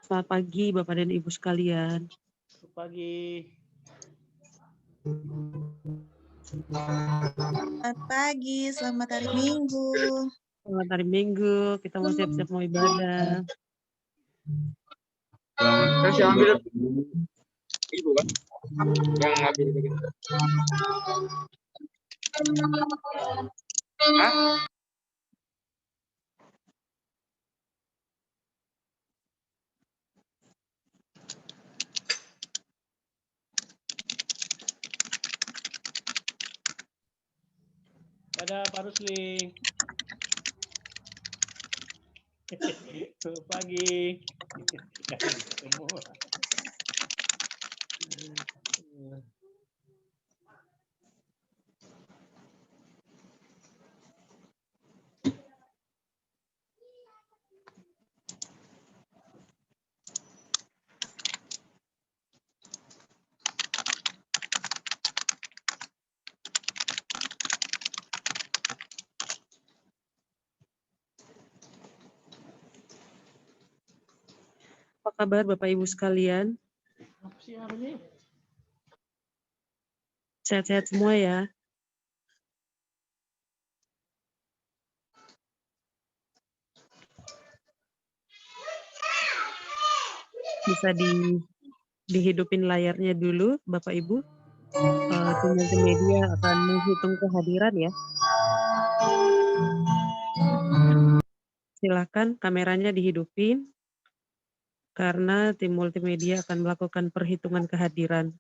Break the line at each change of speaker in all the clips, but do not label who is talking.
Selamat pagi Bapak dan Ibu sekalian.
Selamat pagi.
Selamat pagi, selamat hari Minggu.
Selamat hari Minggu, kita mau siap-siap mau ibadah.
Kasih ambil ibu kan? Yang ngambil begitu. Hah?
Ada Pak Rusli. Selamat pagi. Semua.
Apa kabar Bapak Ibu sekalian?
Apa sih ini?
Sehat-sehat semua ya? Bisa dihidupin layarnya dulu Bapak Ibu. Tim multimedia akan menghitung kehadiran ya. Silakan kameranya dihidupin karena tim multimedia akan melakukan perhitungan kehadiran.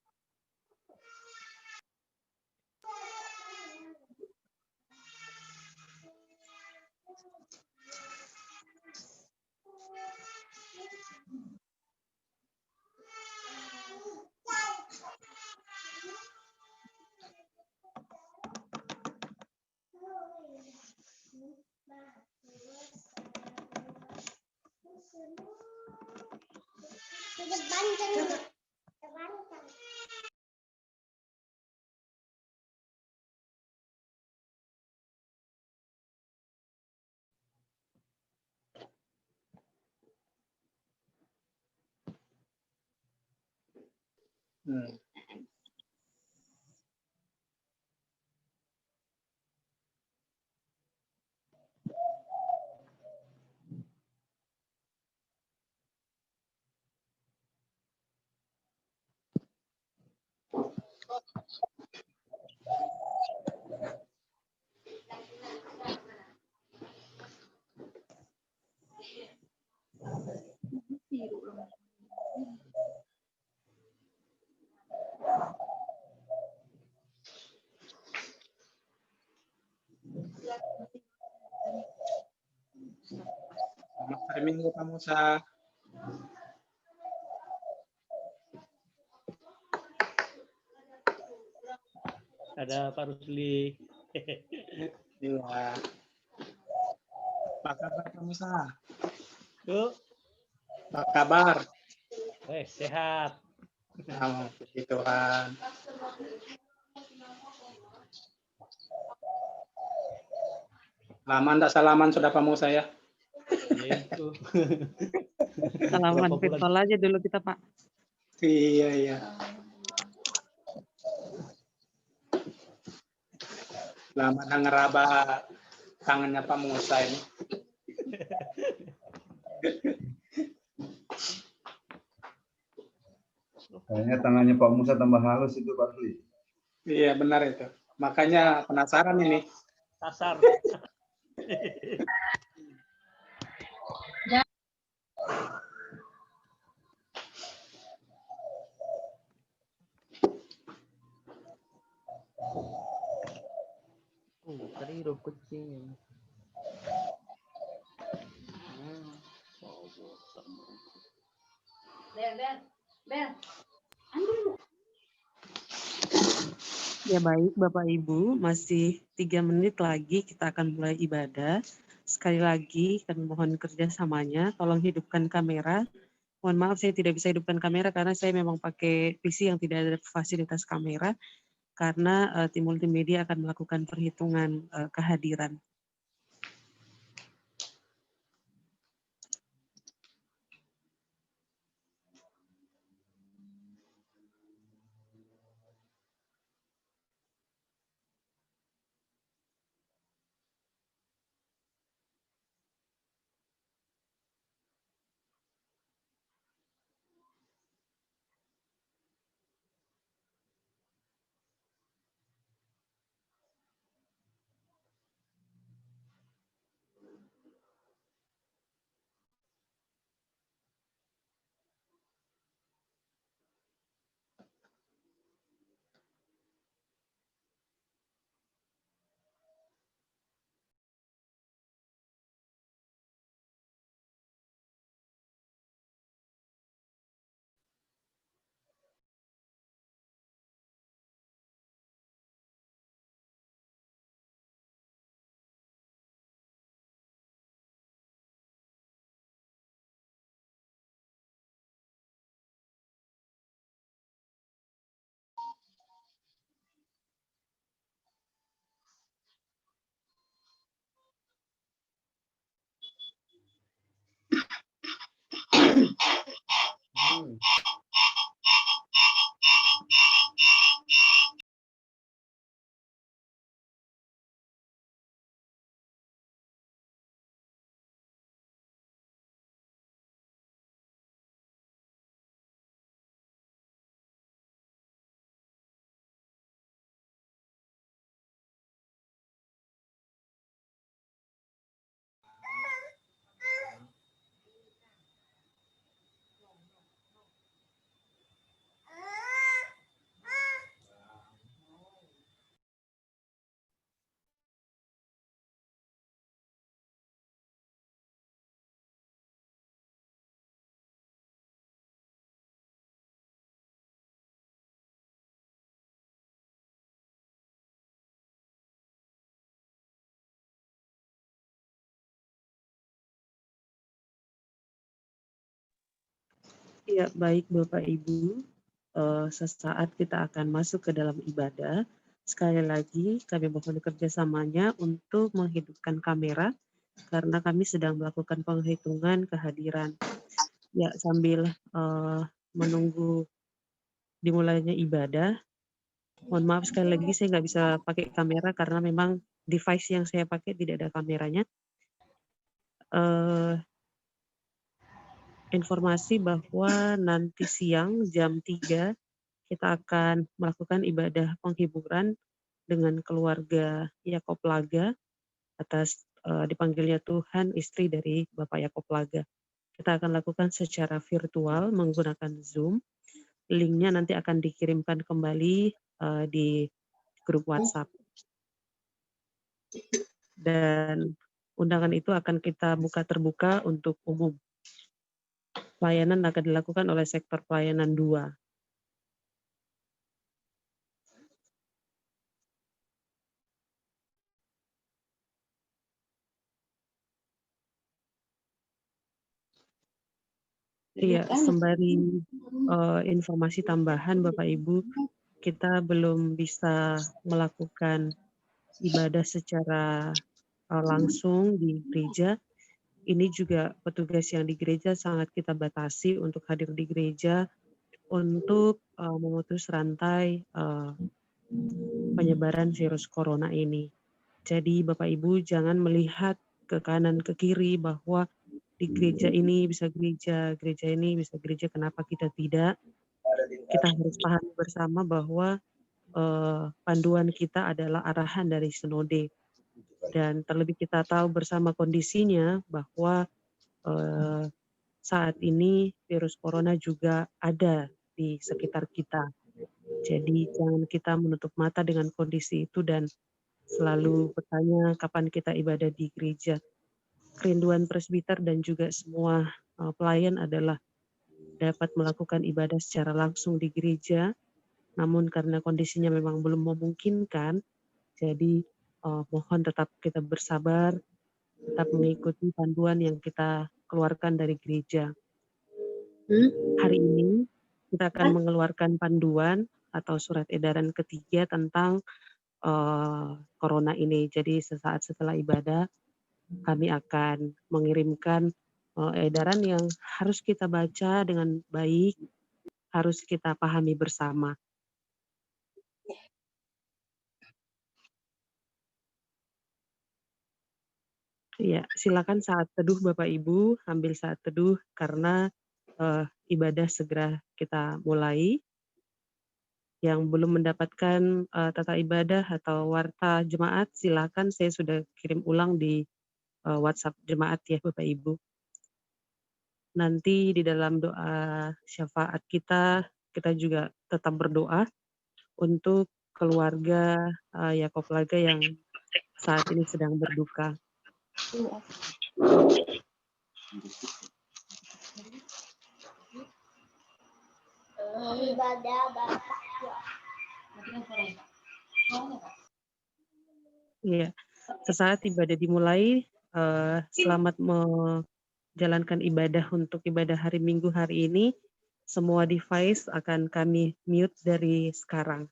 Selamat hari Minggu Pak Musa.
Ada Pak Rusli.
Iya. Apa kabar Pak Musa?
Yuk.
Apa kabar?
Sehat.
Oh, puji Tuhan. Lama enggak salaman sudah Pak Musa ya?
Ya itu.
Salaman virtual aja dulu kita Pak.
Iya, iya. Lama nggak ngeraba tangannya Pak Musa ini.
Kayaknya tangannya Pak Musa tambah halus itu Pak Fli.
Iya benar itu. Makanya penasaran ini.
Kasar. Tadi hidup kucing.
Ya baik Bapak Ibu, masih 3 menit lagi kita akan mulai ibadah. Sekali lagi kami mohon kerjasamanya, tolong hidupkan kamera. Mohon maaf saya tidak bisa hidupkan kamera karena saya memang pakai PC yang tidak ada fasilitas kamera karena tim multimedia akan melakukan perhitungan kehadiran. Ya, baik Bapak Ibu. Sesaat kita akan masuk ke dalam ibadah. Sekali lagi kami mohon kerjasamanya untuk menghidupkan kamera karena kami sedang melakukan penghitungan kehadiran. Ya, sambil menunggu dimulainya ibadah, mohon maaf sekali lagi saya nggak bisa pakai kamera karena memang device yang saya pakai tidak ada kameranya. Informasi bahwa nanti siang jam 3 kita akan melakukan ibadah penghiburan dengan keluarga Yakob Laga atas dipanggilnya Tuhan istri dari Bapak Yakob Laga. Kita akan lakukan secara virtual menggunakan Zoom. Linknya nanti akan dikirimkan kembali di grup WhatsApp. Dan undangan itu akan kita buka terbuka untuk umum. Pelayanan akan dilakukan oleh sektor pelayanan 2. Iya, sembari informasi tambahan Bapak Ibu, kita belum bisa melakukan ibadah secara langsung di gereja. Ini juga petugas yang di gereja sangat kita batasi untuk hadir di gereja untuk memutus rantai penyebaran virus corona ini. Jadi Bapak Ibu jangan melihat ke kanan ke kiri bahwa di gereja ini bisa gereja ini bisa gereja, kenapa kita tidak? Kita harus pahami bersama bahwa panduan kita adalah arahan dari sinode. Dan terlebih kita tahu bersama kondisinya bahwa saat ini virus corona juga ada di sekitar kita. Jadi jangan kita menutup mata dengan kondisi itu dan selalu bertanya kapan kita ibadah di gereja. Kerinduan presbiter dan juga semua pelayan adalah dapat melakukan ibadah secara langsung di gereja, namun karena kondisinya memang belum memungkinkan, jadi mohon tetap kita bersabar, tetap mengikuti panduan yang kita keluarkan dari gereja. Hari ini kita akan mengeluarkan panduan atau surat edaran ketiga tentang corona ini. Jadi sesaat setelah ibadah, kami akan mengirimkan edaran yang harus kita baca dengan baik, harus kita pahami bersama. Ya, silakan saat teduh Bapak Ibu, ambil saat teduh karena ibadah segera kita mulai. Yang belum mendapatkan tata ibadah atau warta jemaat, silakan saya sudah kirim ulang di WhatsApp jemaat ya Bapak Ibu. Nanti di dalam doa syafaat kita juga tetap berdoa untuk keluarga Yakob Laga yang saat ini sedang berduka. Iya, sesaat ibadah dimulai, selamat menjalankan ibadah untuk ibadah hari Minggu hari ini. Semua device akan kami mute dari sekarang.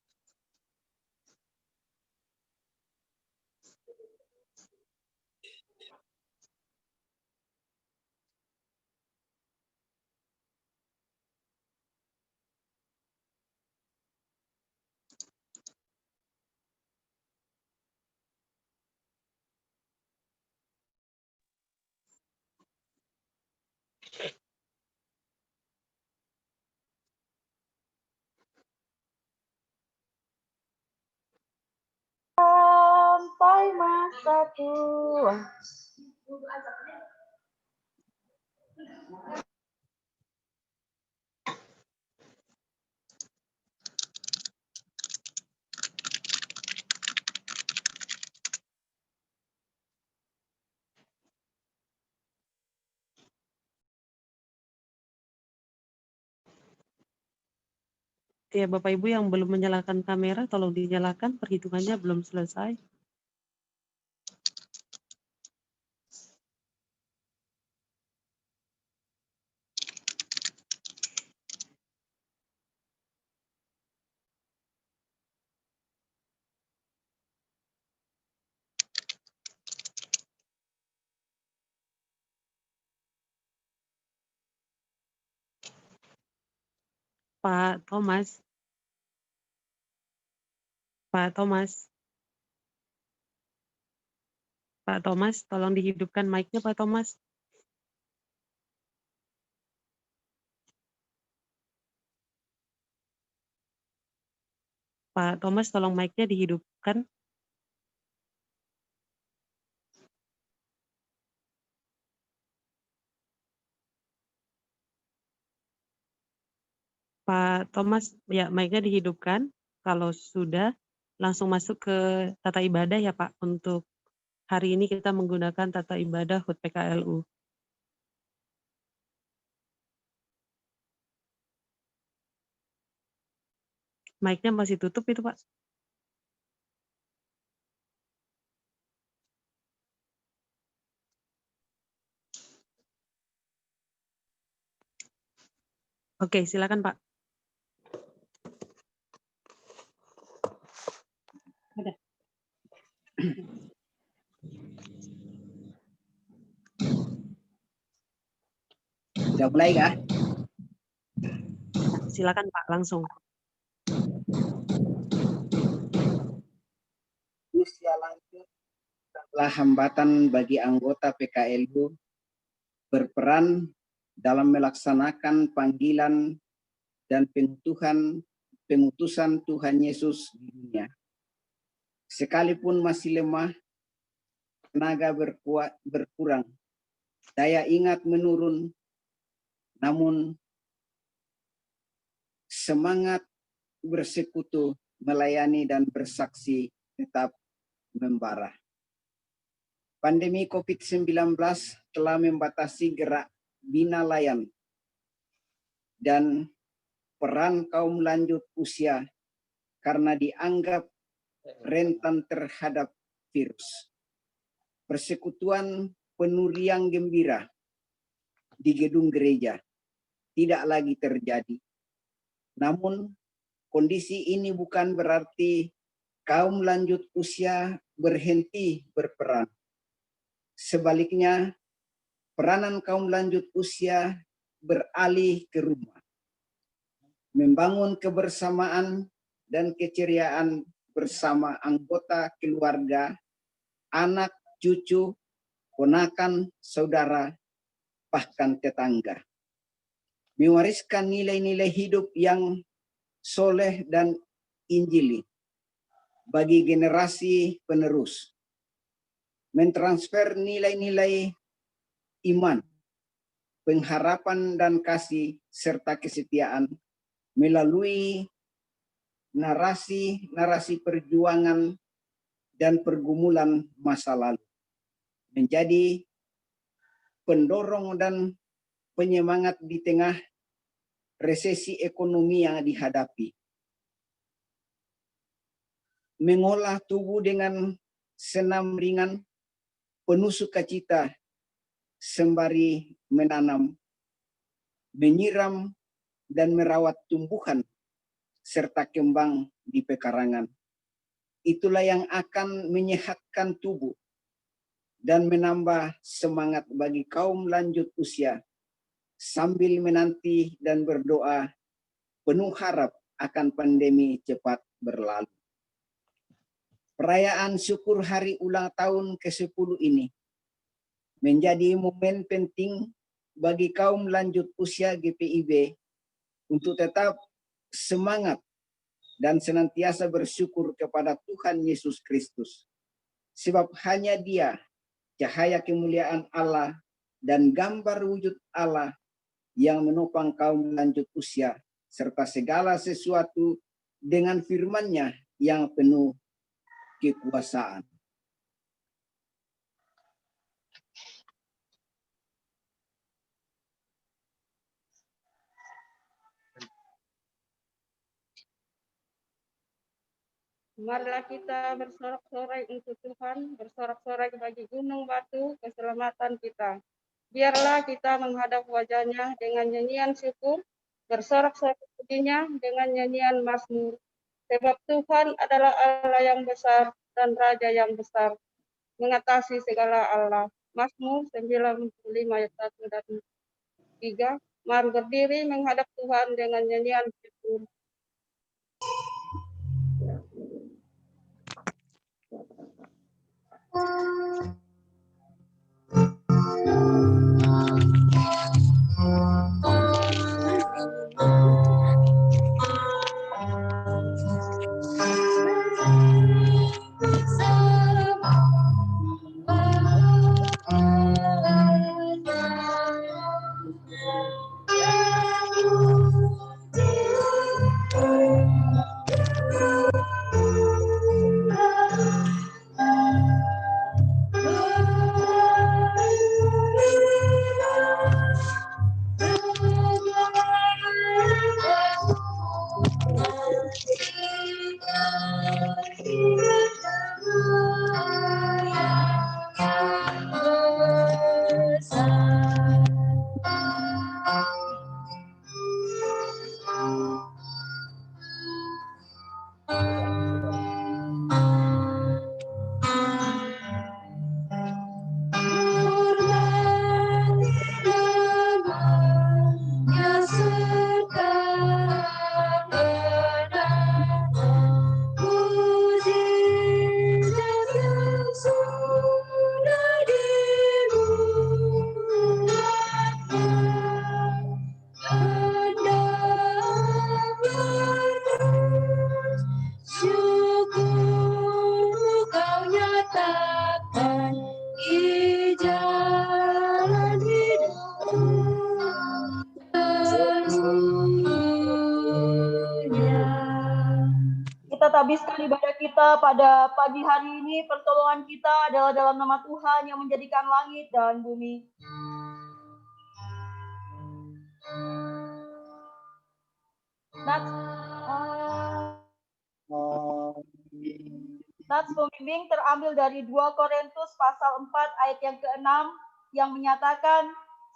Sampai masa tua.
Ya, Bapak Ibu yang belum menyalakan kamera, tolong dinyalakan, perhitungannya belum selesai. Pak Thomas. Pak Thomas. Pak Thomas, tolong dihidupkan mic-nya Pak Thomas. Pak Thomas, tolong mic-nya dihidupkan. Pak Thomas, ya mic-nya dihidupkan. Kalau sudah, langsung masuk ke tata ibadah ya Pak. Untuk hari ini kita menggunakan tata ibadah HUT PKLU. Mic-nya masih tutup itu Pak. Oke, silakan Pak. Ada.
Sudah mulai kah?
Silakan Pak, langsung.
Usia lanjut adalah hambatan bagi anggota PKLU berperan dalam melaksanakan panggilan dan pengutusan Tuhan Yesus di dunia. Sekalipun masih lemah, tenaga berkurang, daya ingat menurun, namun semangat bersekutu, melayani dan bersaksi tetap membara. Pandemi COVID-19 telah membatasi gerak bina layan dan peran kaum lanjut usia karena dianggap rentan terhadap virus. Persekutuan penuh riang gembira di gedung gereja tidak lagi terjadi. Namun kondisi ini bukan berarti kaum lanjut usia berhenti berperan. Sebaliknya, peranan kaum lanjut usia beralih ke rumah, membangun kebersamaan dan keceriaan bersama anggota keluarga, anak, cucu, ponakan, saudara, bahkan tetangga. Mewariskan nilai-nilai hidup yang soleh dan injili bagi generasi penerus. Mentransfer nilai-nilai iman, pengharapan dan kasih serta kesetiaan melalui narasi perjuangan dan pergumulan masa lalu. Menjadi pendorong dan penyemangat di tengah resesi ekonomi yang dihadapi. Mengolah tubuh dengan senam ringan, penuh sukacita, sembari menanam, menyiram, dan merawat tumbuhan serta kembang di pekarangan. Itulah yang akan menyehatkan tubuh dan menambah semangat bagi kaum lanjut usia sambil menanti dan berdoa penuh harap akan pandemi cepat berlalu. Perayaan syukur hari ulang tahun ke-10 ini menjadi momen penting bagi kaum lanjut usia GPIB untuk tetap semangat dan senantiasa bersyukur kepada Tuhan Yesus Kristus. Sebab hanya Dia, cahaya kemuliaan Allah dan gambar wujud Allah yang menopang kaum lanjut usia, serta segala sesuatu dengan firman-Nya yang penuh kekuasaan.
Marilah kita bersorak-sorai untuk Tuhan, bersorak-sorai bagi gunung batu keselamatan kita. Biarlah kita menghadap wajah-Nya dengan nyanyian syukur, bersorak-sorai pujinya dengan nyanyian mazmur. Sebab Tuhan adalah Allah yang besar dan Raja yang besar, mengatasi segala Allah. Mazmur 95 ayat 1 dan 3. Mari berdiri menghadap Tuhan dengan nyanyian syukur.
Kita habiskan ibadah kita pada pagi hari ini. Pertolongan kita adalah dalam nama Tuhan yang menjadikan langit dan bumi. Nats pembimbing terambil dari 2 Korintus pasal 4 ayat yang ke-6 yang menyatakan,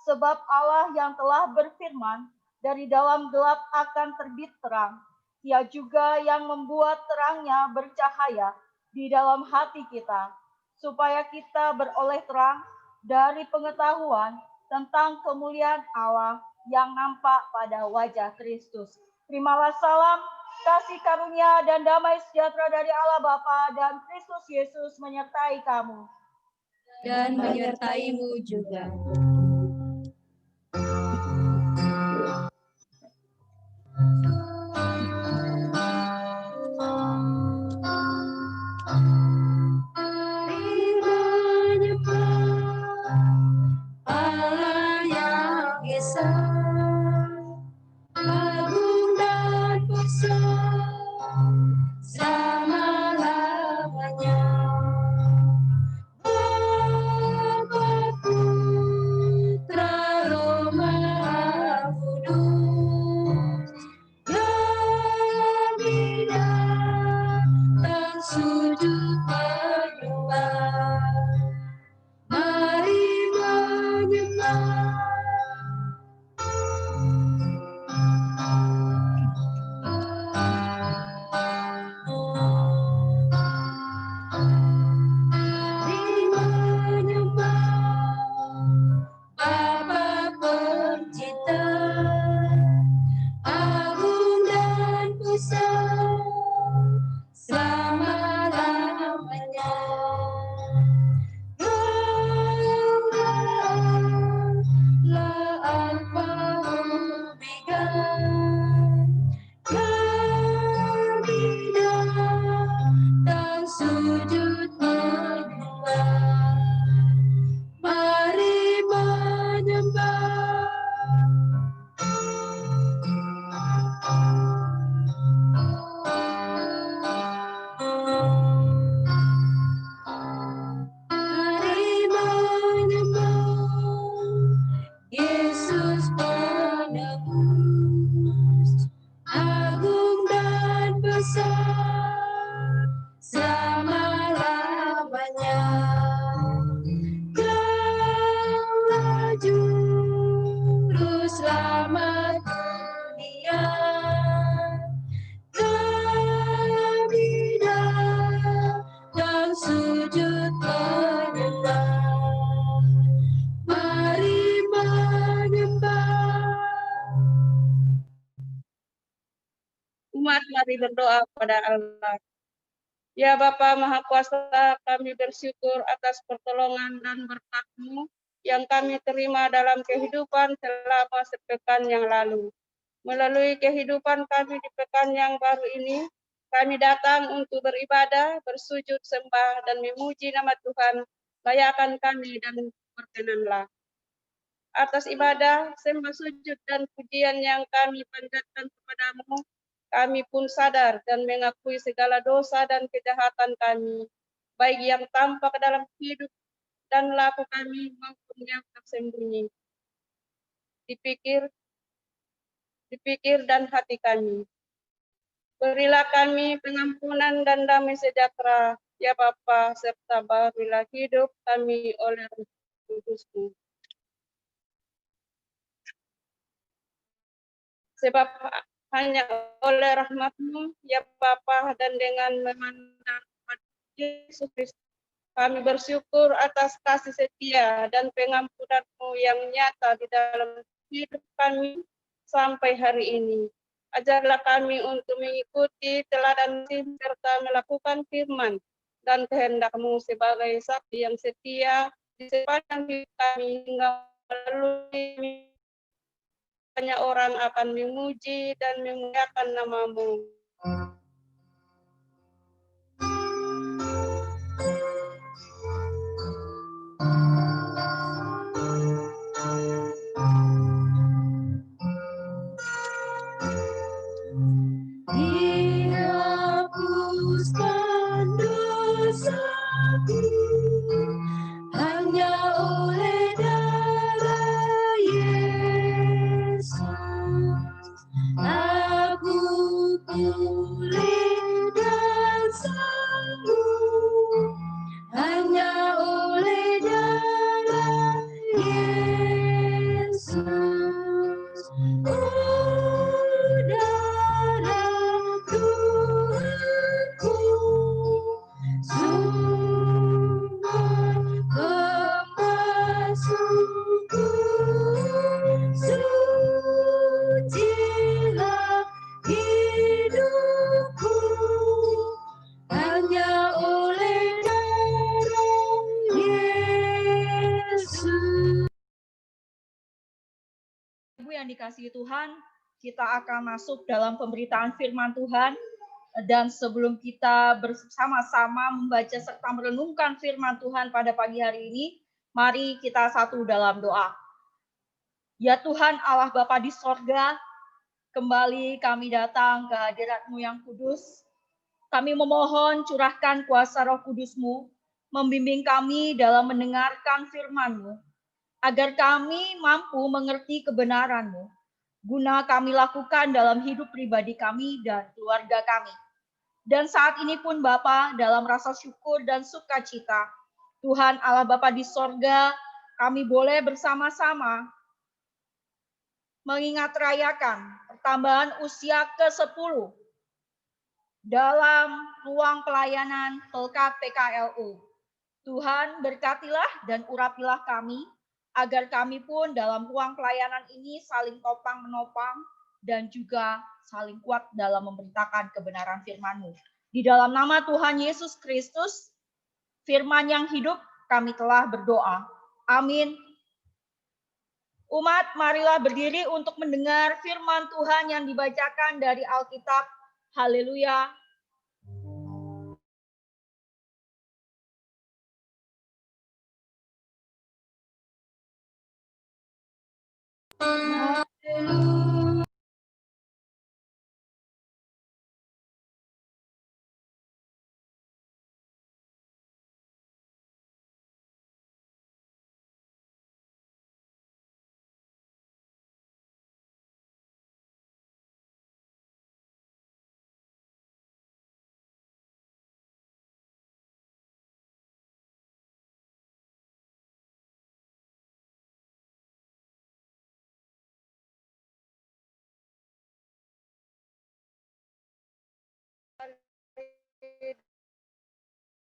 sebab Allah yang telah berfirman, dari dalam gelap akan terbit terang. Dia juga yang membuat terangnya bercahaya di dalam hati kita, supaya kita beroleh terang dari pengetahuan tentang kemuliaan Allah yang nampak pada wajah Kristus. Terimalah salam, kasih karunia dan damai sejahtera dari Allah Bapa dan Kristus Yesus menyertai kamu.
Dan menyertaimu juga. Allah yang Esa, agung dan besar, selama-lamanya. Bapakku
mari berdoa kepada Allah. Ya Bapa Maha Kuasa, kami bersyukur atas pertolongan dan berkat-Mu yang kami terima dalam kehidupan selama sepekan yang lalu. Melalui kehidupan kami di pekan yang baru ini, kami datang untuk beribadah, bersujud, sembah, dan memuji nama Tuhan. Layakan kami dan berkenanlah. Atas ibadah, sembah, sujud, dan pujian yang kami panjatkan kepadamu, kami pun sadar dan mengakui segala dosa dan kejahatan kami, baik yang tampak dalam hidup dan laku kami maupun yang tersembunyi. Dipikir dan hati kami. Berilah kami pengampunan dan damai sejahtera, ya Bapa, serta berilah hidup kami oleh Roh Kudus-Mu. Sebab hanya oleh rahmat-Mu, ya Bapa, dan dengan memandang pada Yesus Kristus, kami bersyukur atas kasih setia dan pengampunan-Mu yang nyata di dalam hidup kami sampai hari ini. Ajarlah kami untuk mengikuti teladan serta melakukan firman dan kehendak-Mu sebagai saksi yang setia di sepanjang hidup kami, hingga melalui banyak orang akan memuji dan memuliakan nama-Mu.
Dihapuskan dosaku hanya oleh darah Yesus. Aku pulih dan sembuh hanya oleh darah Yesus. Oh, darah Tuhanku, sumber pembasuhku, sucilah hidupku hanya oleh darah Yesus.
Ibu yang dikasihi Tuhan, kita akan masuk dalam pemberitaan firman Tuhan. Dan sebelum kita bersama-sama membaca serta merenungkan firman Tuhan pada pagi hari ini, mari kita satu dalam doa. Ya Tuhan Allah Bapa di sorga, kembali kami datang ke hadirat-Mu yang kudus. Kami memohon curahkan kuasa Roh Kudus-Mu, membimbing kami dalam mendengarkan firman-Mu, agar kami mampu mengerti kebenaran-Mu, guna kami lakukan dalam hidup pribadi kami dan keluarga kami. Dan saat ini pun Bapa, dalam rasa syukur dan sukacita, Tuhan Allah Bapa di sorga, kami boleh bersama-sama mengingat rayakan pertambahan usia ke-10 dalam ruang pelayanan Pelkat PKLU. Tuhan berkatilah dan urapilah kami, agar kami pun dalam ruang pelayanan ini saling topang menopang dan juga saling kuat dalam memberitakan kebenaran firman-Mu. Di dalam nama Tuhan Yesus Kristus, firman yang hidup, kami telah berdoa. Amin. Umat, marilah berdiri untuk mendengar firman Tuhan yang dibacakan dari Alkitab. Haleluya.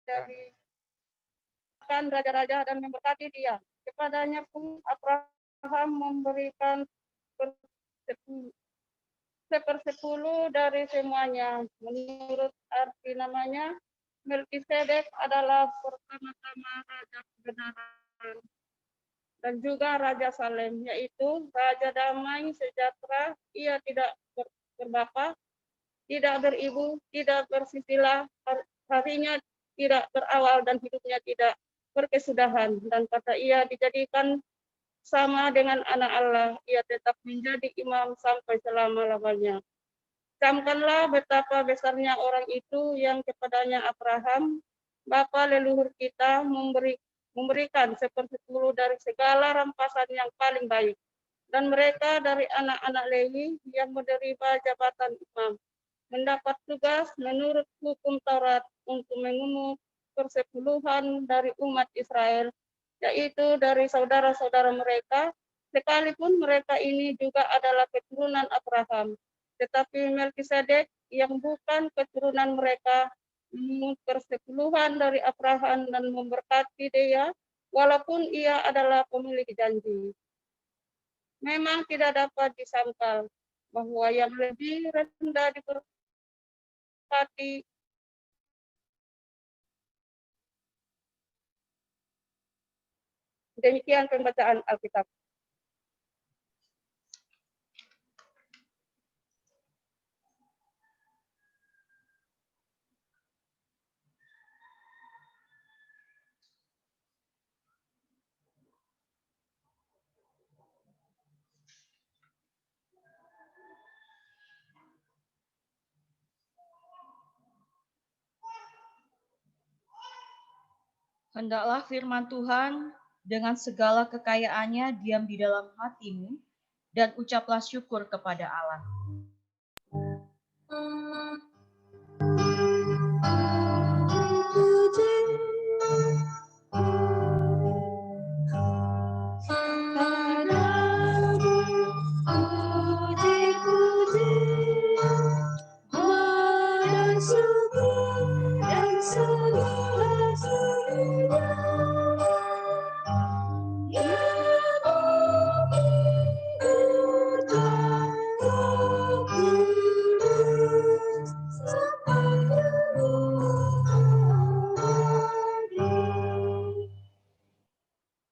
Dari akan raja-raja dan memberkati dia. Kepadanya pun Abraham memberikan 1/10 dari semuanya. Menurut arti namanya, Melkisedek adalah pertama-tama raja kebenaran dan juga Raja Salem, yaitu Raja Damai Sejahtera. Ia tidak berbapa, tidak beribu, tidak bersisilah, harinya tidak berawal dan hidupnya tidak berkesudahan. Dan kata ia dijadikan sama dengan anak Allah, ia tetap menjadi imam sampai selama-lamanya. Camkanlah betapa besarnya orang itu yang kepadanya Abraham, bapa leluhur kita, memberikan 1/10 dari segala rampasan yang paling baik. Dan mereka dari anak-anak Lewi yang menerima jabatan imam, mendapat tugas menurut hukum Taurat untuk mengumus persepuluhan dari umat Israel, yaitu dari saudara-saudara mereka, sekalipun mereka ini juga adalah keturunan Abraham. Tetapi Melkisedek yang bukan keturunan mereka mengumus persepuluhan dari Abraham dan memberkati dia, walaupun ia adalah pemilik janji. Memang tidak dapat disangkal bahwa yang lebih rendah diberkati demikian pembacaan Alkitab.
Hendaklah firman Tuhan dengan segala kekayaannya diam di dalam hatimu, dan ucaplah syukur kepada Allah.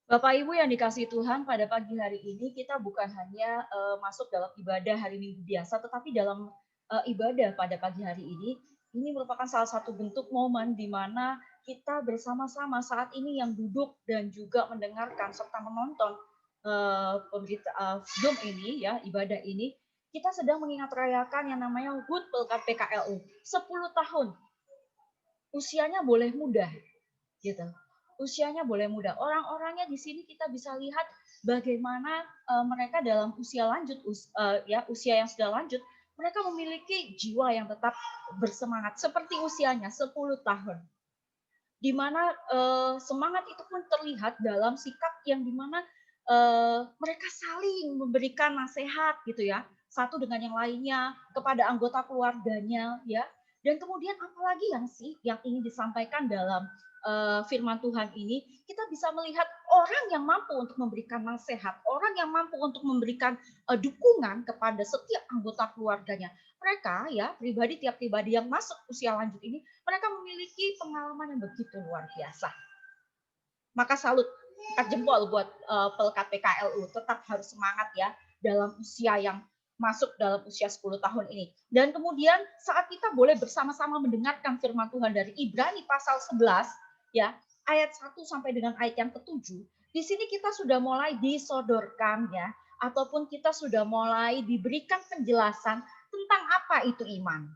Bapak Ibu yang dikasihi Tuhan, pada pagi hari ini kita bukan hanya masuk dalam ibadah hari Minggu biasa, tetapi dalam ibadah pada pagi hari ini merupakan salah satu bentuk momen di mana kita bersama-sama saat ini yang duduk dan juga mendengarkan serta menonton Zoom ini, ya, ibadah ini, kita sedang mengingat rayakan yang namanya HUT Pelkat PKLU 10 tahun. Usianya boleh muda, gitu. Usianya boleh muda. Orang-orangnya di sini kita bisa lihat bagaimana mereka dalam usia lanjut, usia yang sudah lanjut, mereka memiliki jiwa yang tetap bersemangat seperti usianya 10 tahun. Di mana semangat itu pun terlihat dalam sikap yang dimana mereka saling memberikan nasihat gitu ya, satu dengan yang lainnya, kepada anggota keluarganya, ya. Dan kemudian apalagi yang ingin disampaikan dalam firman Tuhan ini, kita bisa melihat orang yang mampu untuk memberikan nasihat, orang yang mampu untuk memberikan dukungan kepada setiap anggota keluarganya. Mereka, ya, tiap pribadi yang masuk usia lanjut ini, mereka memiliki pengalaman yang begitu luar biasa. Maka salut, angkat jempol buat Pelkat PKLU, tetap harus semangat ya dalam usia yang masuk dalam usia 10 tahun ini. Dan kemudian saat kita boleh bersama-sama mendengarkan firman Tuhan dari Ibrani pasal 11, ya, ayat 1 sampai dengan ayat yang ke-7, di sini kita sudah mulai disodorkan, ya, ataupun kita sudah mulai diberikan penjelasan tentang apa itu iman.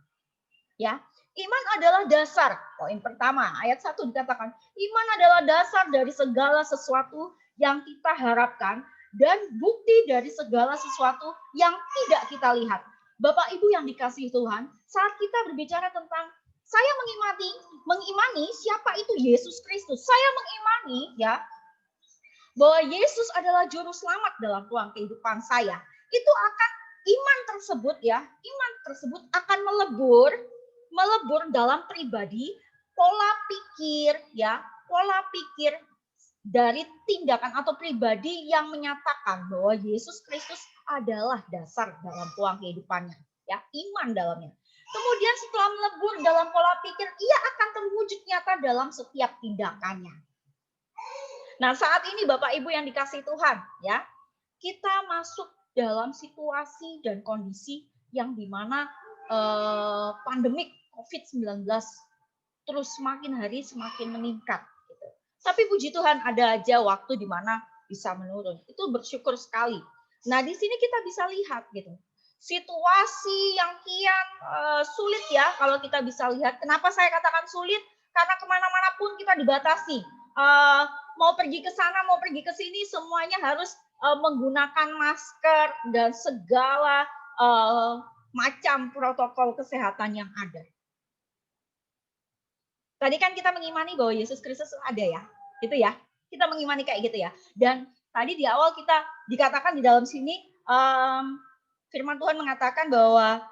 Ya, iman adalah dasar. Poin pertama, ayat 1 dikatakan, iman adalah dasar dari segala sesuatu yang kita harapkan dan bukti dari segala sesuatu yang tidak kita lihat. Bapak Ibu yang dikasihi Tuhan, saat kita berbicara tentang saya mengimani siapa itu Yesus Kristus. Saya mengimani, ya, bahwa Yesus adalah juru selamat dalam ruang kehidupan saya. Itu akan iman tersebut, ya, iman tersebut akan melebur dalam pribadi, pola pikir, ya, pola pikir dari tindakan atau pribadi yang menyatakan bahwa Yesus Kristus adalah dasar dalam ruang kehidupannya. ya, iman dalamnya. Kemudian setelah melebur dalam pola pikir, ia akan terwujud nyata dalam setiap tindakannya. Nah, saat ini Bapak Ibu yang dikasihi Tuhan, ya, kita masuk dalam situasi dan kondisi yang dimana pandemik COVID-19 terus semakin hari semakin meningkat. Gitu. Tapi puji Tuhan ada aja waktu di mana bisa menurun. Itu bersyukur sekali. Nah, di sini kita bisa lihat gitu. Situasi yang kian sulit ya kalau kita bisa lihat. Kenapa saya katakan sulit? Karena kemana-mana pun kita dibatasi. Mau pergi ke sana, mau pergi ke sini, semuanya harus menggunakan masker dan segala macam protokol kesehatan yang ada. Tadi kan kita mengimani bahwa Yesus Kristus ada ya, gitu ya. Kita mengimani kayak gitu ya. Dan tadi di awal kita dikatakan di dalam sini, firman Tuhan mengatakan bahwa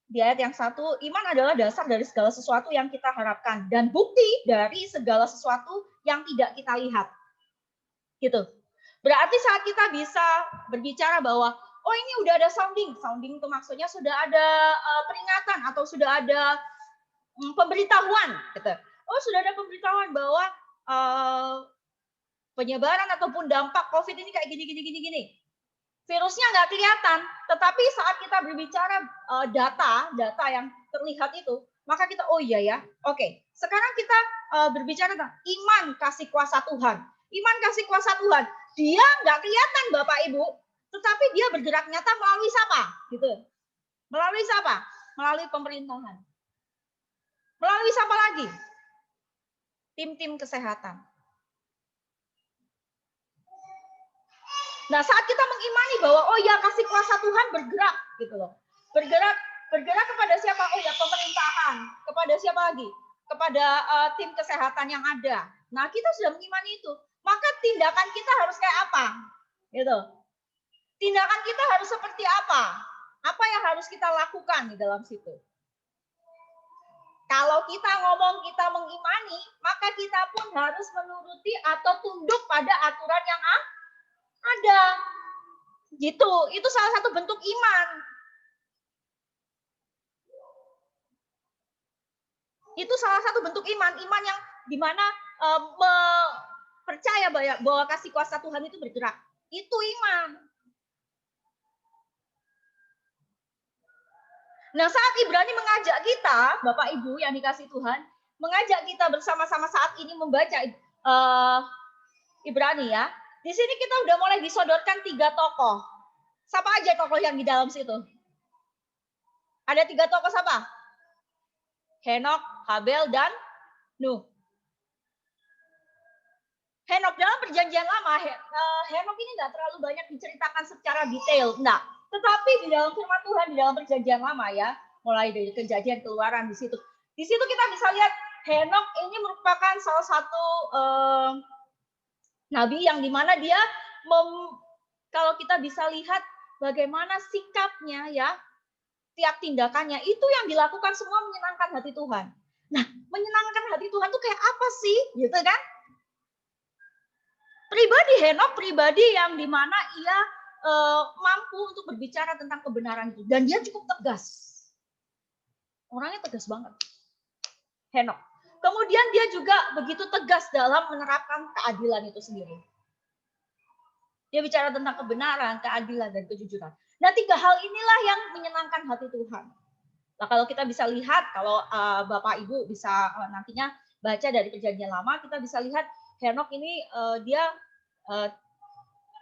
di ayat yang 1, iman adalah dasar dari segala sesuatu yang kita harapkan dan bukti dari segala sesuatu yang tidak kita lihat. Gitu. Berarti saat kita bisa berbicara bahwa oh ini udah ada sounding itu maksudnya sudah ada peringatan atau sudah ada pemberitahuan, gitu. Oh sudah ada pemberitahuan bahwa penyebaran ataupun dampak COVID ini kayak gini. Virusnya nggak kelihatan, tetapi saat kita berbicara data yang terlihat itu, maka kita oh iya ya, oke. Sekarang kita berbicara tentang iman kasih kuasa Tuhan. Iman kasih kuasa Tuhan, dia nggak kelihatan Bapak Ibu, tetapi dia bergerak nyata melalui siapa? Gitu. Melalui siapa? Melalui pemerintahan. Melalui siapa lagi? Tim-tim kesehatan. Nah, saat kita mengimani bahwa oh ya kasih kuasa Tuhan bergerak gitu loh. Bergerak kepada siapa? Oh ya pemerintahan. Kepada siapa lagi? Kepada tim kesehatan yang ada. Nah, kita sudah mengimani itu. Maka tindakan kita harus kayak apa? Gitu. Tindakan kita harus seperti apa? Apa yang harus kita lakukan di dalam situ? Kalau kita ngomong kita mengimani, maka kita pun harus menuruti atau tunduk pada aturan yang ada. Gitu. Itu salah satu bentuk iman. Itu salah satu bentuk iman yang dimana percaya bahwa kasih kuasa Tuhan itu bergerak. Itu iman. Nah, saat Ibrani mengajak kita, Bapak Ibu yang dikasih Tuhan, mengajak kita bersama-sama saat ini membaca Ibrani ya. Di sini kita udah mulai disodorkan 3 tokoh. Siapa aja tokoh yang di dalam situ? Ada 3 tokoh siapa? Henok, Habel, dan Nuh. Henok dalam perjanjian lama, Henok ini nggak terlalu banyak diceritakan secara detail, enggak. Tetapi di dalam firman Tuhan, di dalam perjanjian lama ya, mulai dari Kejadian, Keluaran di situ. Di situ kita bisa lihat Henok ini merupakan salah satu nabi yang dimana dia kalau kita bisa lihat bagaimana sikapnya ya, tiap tindakannya itu yang dilakukan semua menyenangkan hati Tuhan. Nah, menyenangkan hati Tuhan tuh kayak apa sih, gitu kan? Pribadi Henok, pribadi yang dimana ia mampu untuk berbicara tentang kebenaran itu. Dan dia cukup tegas. Orangnya tegas banget. Henok. Kemudian dia juga begitu tegas dalam menerapkan keadilan itu sendiri. Dia bicara tentang kebenaran, keadilan, dan kejujuran. Nah, 3 hal inilah yang menyenangkan hati Tuhan. Nah, kalau kita bisa lihat, kalau Bapak Ibu bisa nantinya baca dari perjanjian lama, kita bisa lihat Henok ini dia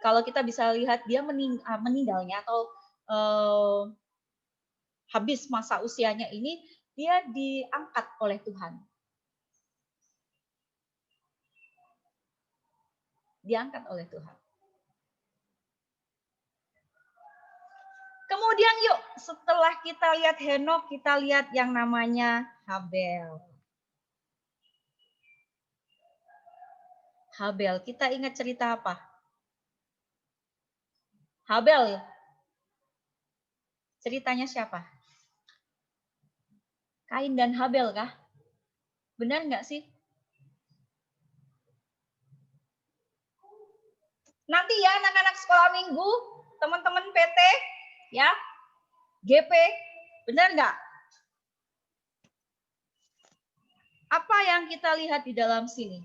kalau kita bisa lihat dia meninggalnya atau habis masa usianya ini, dia diangkat oleh Tuhan. Diangkat oleh Tuhan. Kemudian yuk, setelah kita lihat Henok, kita lihat yang namanya Habel. Habel, kita ingat cerita apa? Habel ya. Ceritanya siapa? Kain dan Habel kah? Benar nggak sih? Nanti ya anak-anak sekolah minggu, teman-teman PT, ya, GP, benar nggak? Apa yang kita lihat di dalam sini?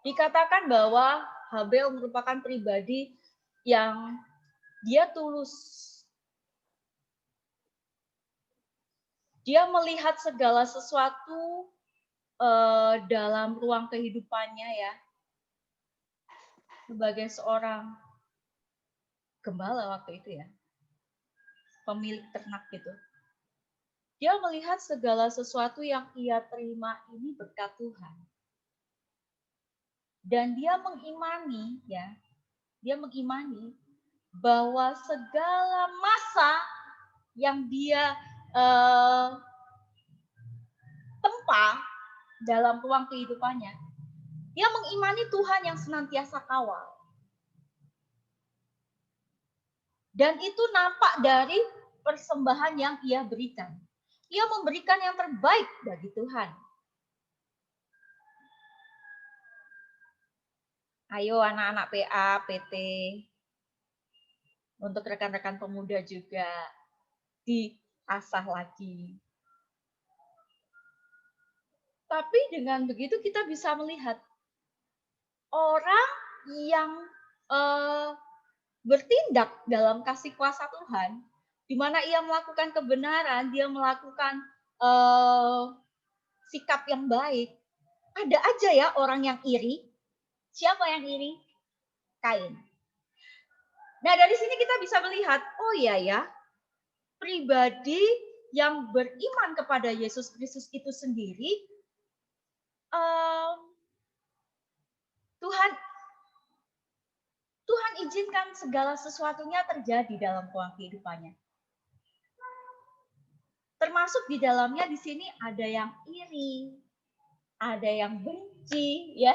Dikatakan bahwa Habel merupakan pribadi yang dia tulus. Dia melihat segala sesuatu dalam ruang kehidupannya ya. Sebagai seorang gembala waktu itu ya. Pemilik ternak gitu. Dia melihat segala sesuatu yang ia terima ini berkat Tuhan. Dan dia mengimani ya, dia mengimani bahwa segala masa yang dia tempa dalam ruang kehidupannya, dia mengimani Tuhan yang senantiasa kawal. Dan itu nampak dari persembahan yang ia berikan. Ia memberikan yang terbaik bagi Tuhan. Ayo anak-anak PA, PT, untuk rekan-rekan pemuda juga diasah lagi. Tapi dengan begitu kita bisa melihat orang yang bertindak dalam kasih kuasa Tuhan, di mana ia melakukan kebenaran, dia melakukan sikap yang baik. Ada aja ya orang yang iri. Siapa yang iri? Kain. Nah dari sini kita bisa melihat, oh iya ya, pribadi yang beriman kepada Yesus Kristus itu sendiri, Tuhan izinkan segala sesuatunya terjadi dalam ruang kehidupannya. Termasuk di dalamnya di sini ada yang iri, ada yang benci, ya,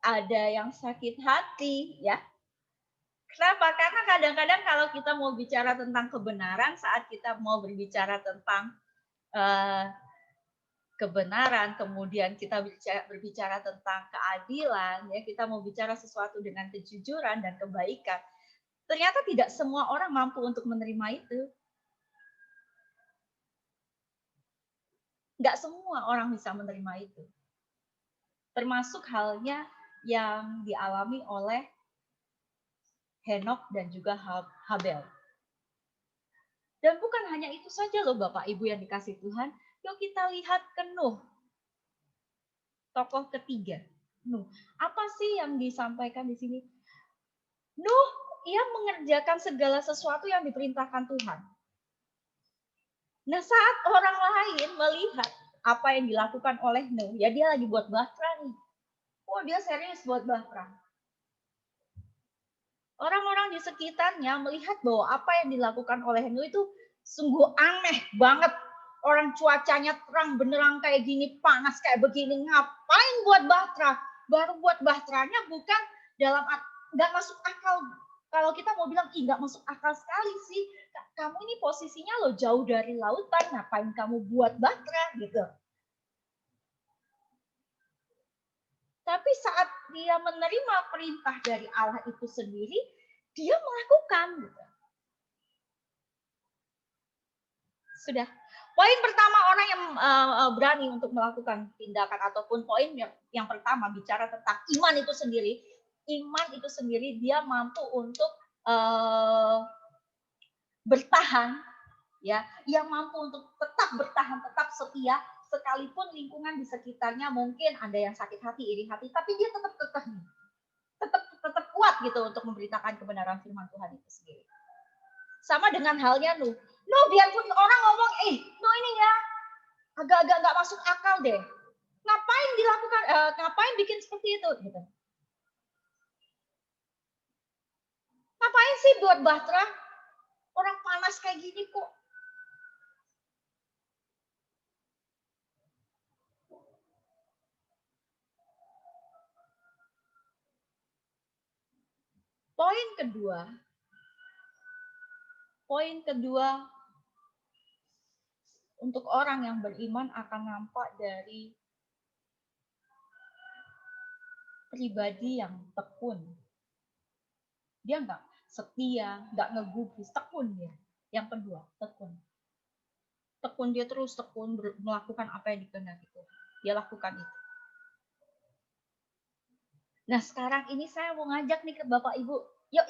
ada yang sakit hati, ya. Kenapa? Karena kadang-kadang kalau kita mau bicara tentang kebenaran, saat kita mau berbicara tentang kebenaran, kemudian kita berbicara tentang keadilan, ya, kita mau bicara sesuatu dengan kejujuran dan kebaikan. Ternyata tidak semua orang mampu untuk menerima itu. Nggak semua orang bisa menerima itu. Termasuk halnya yang dialami oleh Henok dan juga Habel. Dan bukan hanya itu saja loh Bapak Ibu yang dikasih Tuhan. Yuk kita lihat ke Nuh. Tokoh ketiga. Nuh. Apa sih yang disampaikan di sini? Nuh, ia mengerjakan segala sesuatu yang diperintahkan Tuhan. Nah, saat orang lain melihat apa yang dilakukan oleh Nuh, ya dia lagi buat bahtera nih. Oh, dia serius buat bahtera. Orang-orang di sekitarnya melihat bahwa apa yang dilakukan oleh Nuh itu sungguh aneh banget. Orang cuacanya terang benerang kayak gini, panas kayak begini, ngapain buat bahtera? Baru buat bahteranya bukan dalam, nggak masuk akal. Kalau kita mau bilang, nggak masuk akal sekali sih. Kamu ini posisinya lo jauh dari lautan, ngapain kamu buat bahtera gitu. Tapi saat dia menerima perintah dari Allah itu sendiri, dia melakukan. Gitu. Sudah. Poin pertama orang yang berani untuk melakukan tindakan ataupun poin yang pertama bicara tentang iman itu sendiri. Iman itu sendiri dia mampu untuk bertahan, ya, ia mampu untuk tetap bertahan, tetap setia, sekalipun lingkungan di sekitarnya mungkin ada yang sakit hati, iri hati, tapi dia tetap kekeh, tetap kuat gitu untuk memberitakan kebenaran firman Tuhan itu sendiri. Sama dengan halnya Nuh. Nuh biarpun orang ngomong, Nuh ini ya agak-agak nggak masuk akal deh. Ngapain dilakukan? Ngapain bikin seperti itu? Gitu. Ngapain sih buat bahtera? Orang panas kayak gini kok. Poin kedua untuk orang yang beriman akan nampak dari pribadi yang tekun. Dia enggak, setia, nggak ngegubris, tekun dia. Yang kedua, tekun. Tekun dia terus tekun melakukan apa yang dikehendaki Tuhan. Dia lakukan itu. Nah sekarang ini saya mau ngajak nih ke Bapak Ibu, yuk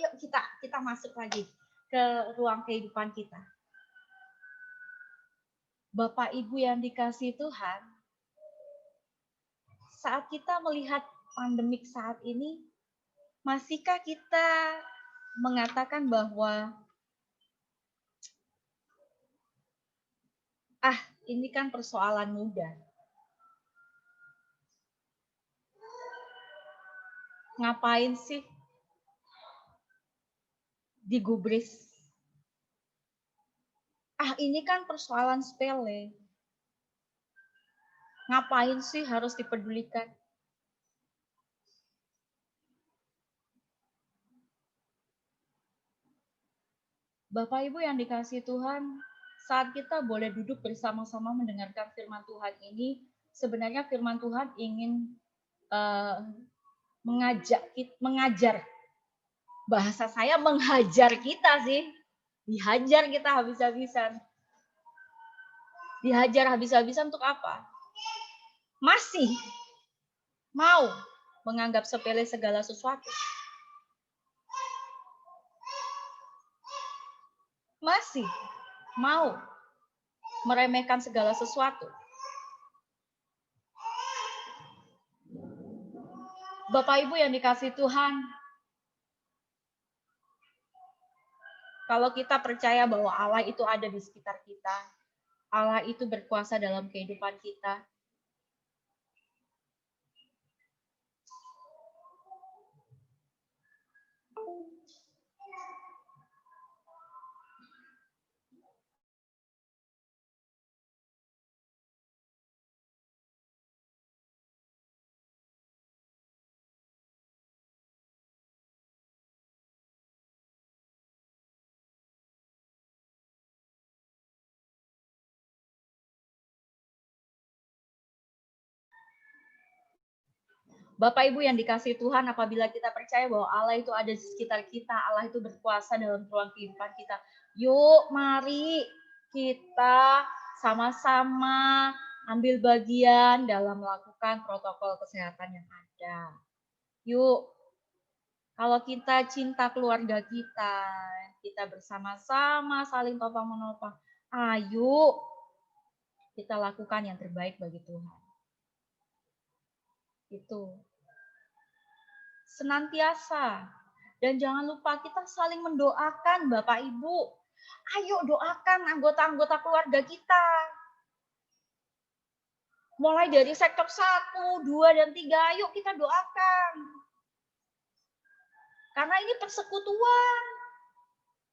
kita masuk lagi ke ruang kehidupan kita. Bapak Ibu yang dikasihi Tuhan, saat kita melihat pandemik saat ini, masihkah kita mengatakan bahwa ini kan persoalan mudah. Ngapain sih digubris? Ini kan persoalan sepele. Ngapain sih harus dipedulikan? Bapak Ibu yang dikasihi Tuhan, saat kita boleh duduk bersama-sama mendengarkan firman Tuhan ini, sebenarnya firman Tuhan ingin mengajar. Bahasa saya menghajar kita sih. Dihajar kita habis-habisan. Dihajar habis-habisan untuk apa? Masih mau menganggap sepele segala sesuatu. Masih mau meremehkan segala sesuatu. Bapak Ibu yang dikasihi Tuhan, kalau kita percaya bahwa Allah itu ada di sekitar kita, Allah itu berkuasa dalam kehidupan kita, Bapak Ibu yang dikasihi Tuhan, apabila kita percaya bahwa Allah itu ada di sekitar kita, Allah itu berkuasa dalam ruang kehidupan kita. Yuk, mari kita sama-sama ambil bagian dalam melakukan protokol kesehatan yang ada. Yuk, kalau kita cinta keluarga kita bersama-sama saling topang-menopang. Ayo, kita lakukan yang terbaik bagi Tuhan. Itu senantiasa, dan jangan lupa kita saling mendoakan Bapak Ibu. Ayo doakan anggota-anggota keluarga kita. Mulai dari sektor 1, 2, dan 3, ayo kita doakan. Karena ini persekutuan,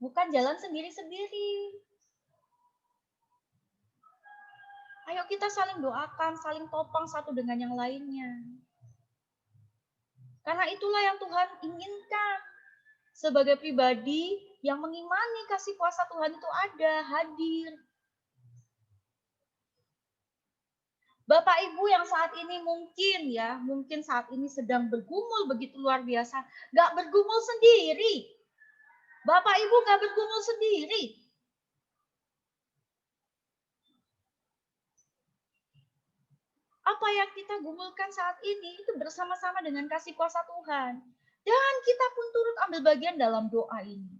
bukan jalan sendiri-sendiri. Ayo kita saling doakan, saling topang satu dengan yang lainnya. Karena itulah yang Tuhan inginkan. Sebagai pribadi yang mengimani kasih kuasa Tuhan itu ada, hadir. Bapak Ibu yang saat ini mungkin saat ini sedang bergumul begitu luar biasa. Gak bergumul sendiri. Bapak Ibu gak bergumul sendiri. Apa yang kita gumulkan saat ini itu bersama-sama dengan kasih kuasa Tuhan. Dan kita pun turut ambil bagian dalam doa ini.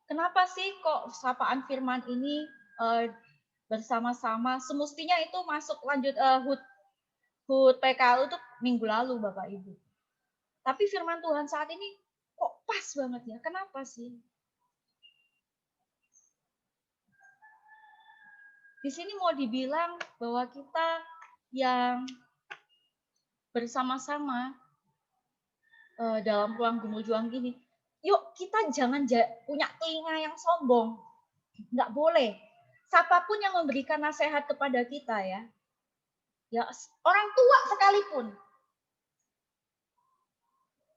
Kenapa sih kok sapaan firman ini bersama-sama? Semestinya itu masuk lanjut HUT PKL itu minggu lalu Bapak Ibu. Tapi firman Tuhan saat ini kok pas banget ya? Kenapa sih? Di sini mau dibilang bahwa kita yang bersama-sama dalam ruang gumul juang gini, yuk kita jangan punya telinga yang sombong. Nggak boleh. Siapapun yang memberikan nasihat kepada kita ya orang tua sekalipun,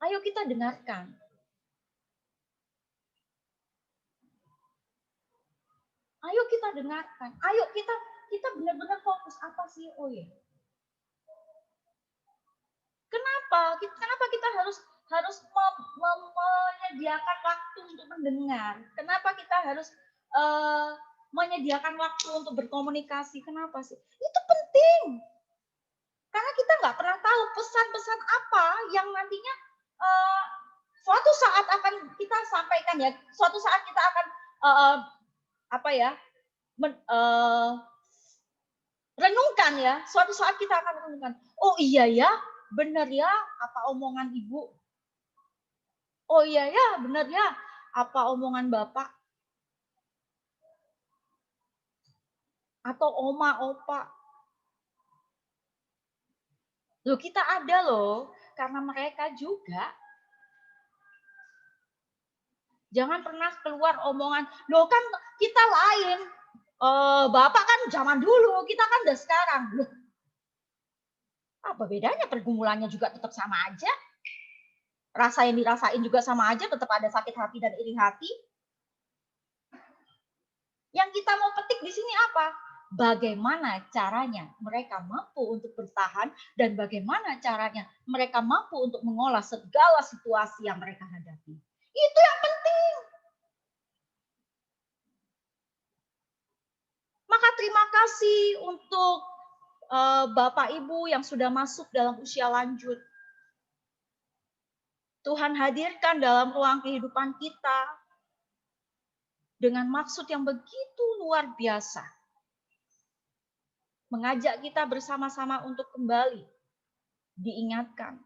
ayo kita dengarkan. Ayo kita dengarkan. Ayo kita benar-benar fokus apa sih? Oh ya. Kenapa? Kenapa kita harus menyediakan waktu untuk mendengar? Kenapa kita harus menyediakan waktu untuk berkomunikasi? Kenapa sih? Itu penting. Karena kita nggak pernah tahu pesan-pesan apa yang nantinya suatu saat akan kita sampaikan ya. Suatu saat kita akan renungkan ya. Suatu saat kita akan renungkan. Oh iya ya, benar ya apa omongan ibu. Oh iya ya, benar ya apa omongan bapak. Atau oma, opa. Loh kita ada loh, karena mereka juga. Jangan pernah keluar omongan, loh kan kita lain. Bapak kan zaman dulu, kita kan udah sekarang. Loh, apa bedanya? Pergumulannya juga tetap sama aja. Rasa yang dirasain juga sama aja, tetap ada sakit hati dan iri hati. Yang kita mau petik di sini apa? Bagaimana caranya mereka mampu untuk bertahan dan bagaimana caranya mereka mampu untuk mengolah segala situasi yang mereka hadapi. Itu yang penting. Maka terima kasih untuk Bapak Ibu yang sudah masuk dalam usia lanjut. Tuhan hadirkan dalam ruang kehidupan kita dengan maksud yang begitu luar biasa. Mengajak kita bersama-sama untuk kembali diingatkan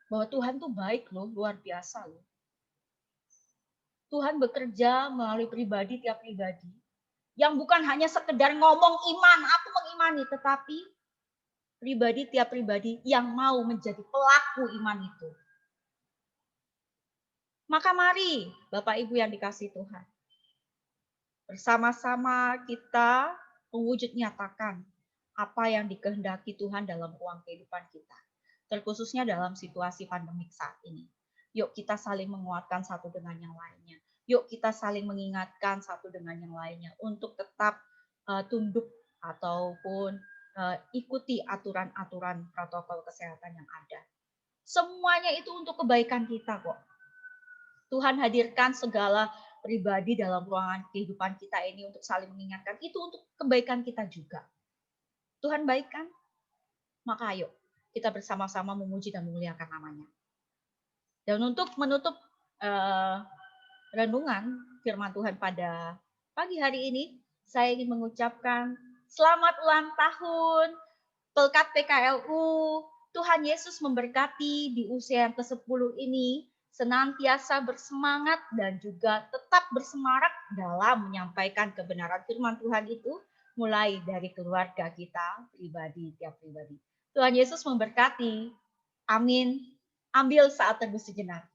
bahwa Tuhan tuh baik loh, luar biasa loh. Tuhan bekerja melalui pribadi tiap pribadi yang bukan hanya sekedar ngomong iman, aku mengimani, tetapi pribadi tiap pribadi yang mau menjadi pelaku iman itu. Maka mari Bapak Ibu yang dikasihi Tuhan, bersama-sama kita mewujud nyatakan apa yang dikehendaki Tuhan dalam ruang kehidupan kita. Terkhususnya dalam situasi pandemik saat ini. Yuk kita saling menguatkan satu dengan yang lainnya. Yuk kita saling mengingatkan satu dengan yang lainnya untuk tetap tunduk ataupun ikuti aturan-aturan protokol kesehatan yang ada. Semuanya itu untuk kebaikan kita kok. Tuhan hadirkan segala pribadi dalam ruangan kehidupan kita ini untuk saling mengingatkan. Itu untuk kebaikan kita juga. Tuhan baik kan? Maka ayo kita bersama-sama memuji dan memuliakan namanya. Dan untuk menutup renungan firman Tuhan pada pagi hari ini, saya ingin mengucapkan selamat ulang tahun Pelkat PKLU. Tuhan Yesus memberkati di usia yang ke-10 ini, senantiasa bersemangat dan juga tetap bersemarak dalam menyampaikan kebenaran firman Tuhan itu, mulai dari keluarga kita, pribadi, tiap pribadi. Tuhan Yesus memberkati. Amin. Ambil saat teduh sejenak.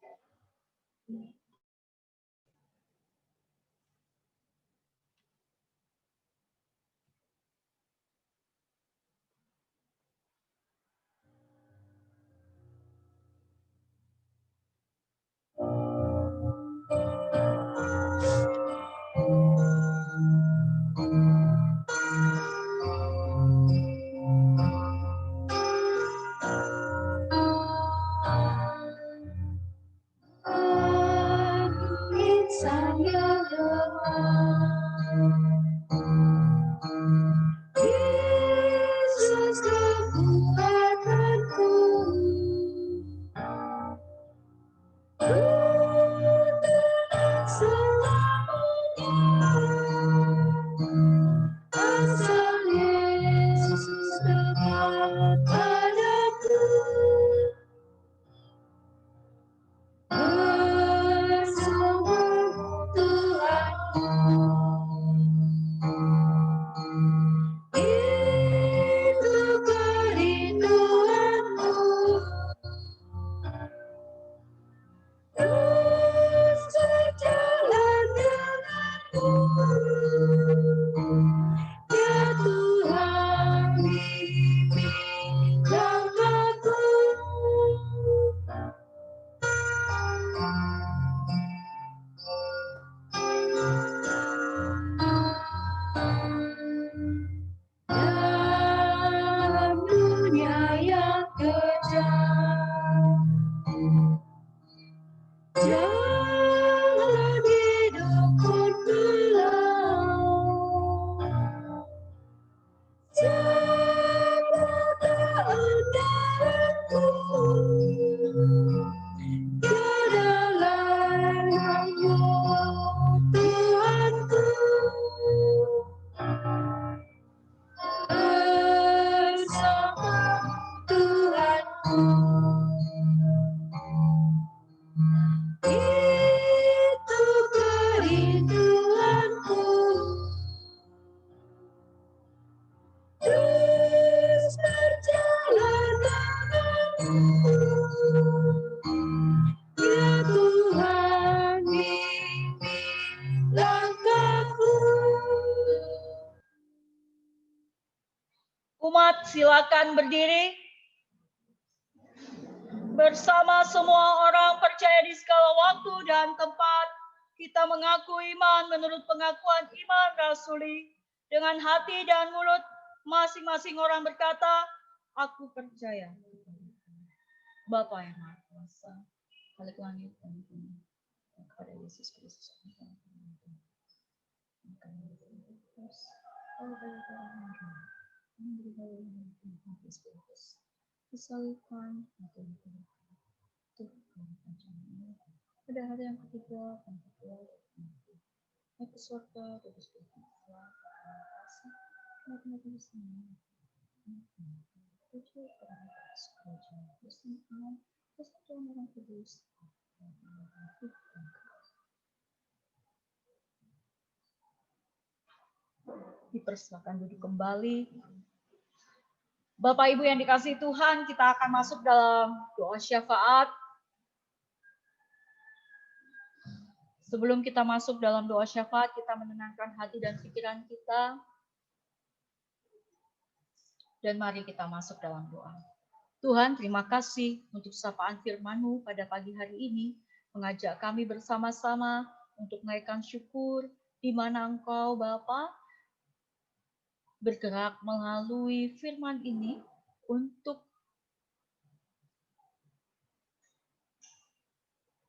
Umat silakan berdiri. Bersama semua orang percaya di segala waktu dan tempat, kita mengaku iman menurut pengakuan iman rasuli. Dengan hati dan mulut, masing-masing orang berkata, aku percaya. Bapa yang Maha Kuasa, Khalik langit dan bumi, kepada Yesus Kristus. Disalibkan pada hari yang ketiga dan kedua naik ke surga dan dipersilakan duduk kembali. Bapak Ibu yang dikasihi Tuhan, kita akan masuk dalam doa syafaat. Sebelum kita masuk dalam doa syafaat, kita menenangkan hati dan pikiran kita. Dan mari kita masuk dalam doa. Tuhan, terima kasih untuk sapaan firman-Mu pada pagi hari ini, mengajak kami bersama-sama untuk menaikkan syukur di mana Engkau, Bapa, bergerak melalui firman ini untuk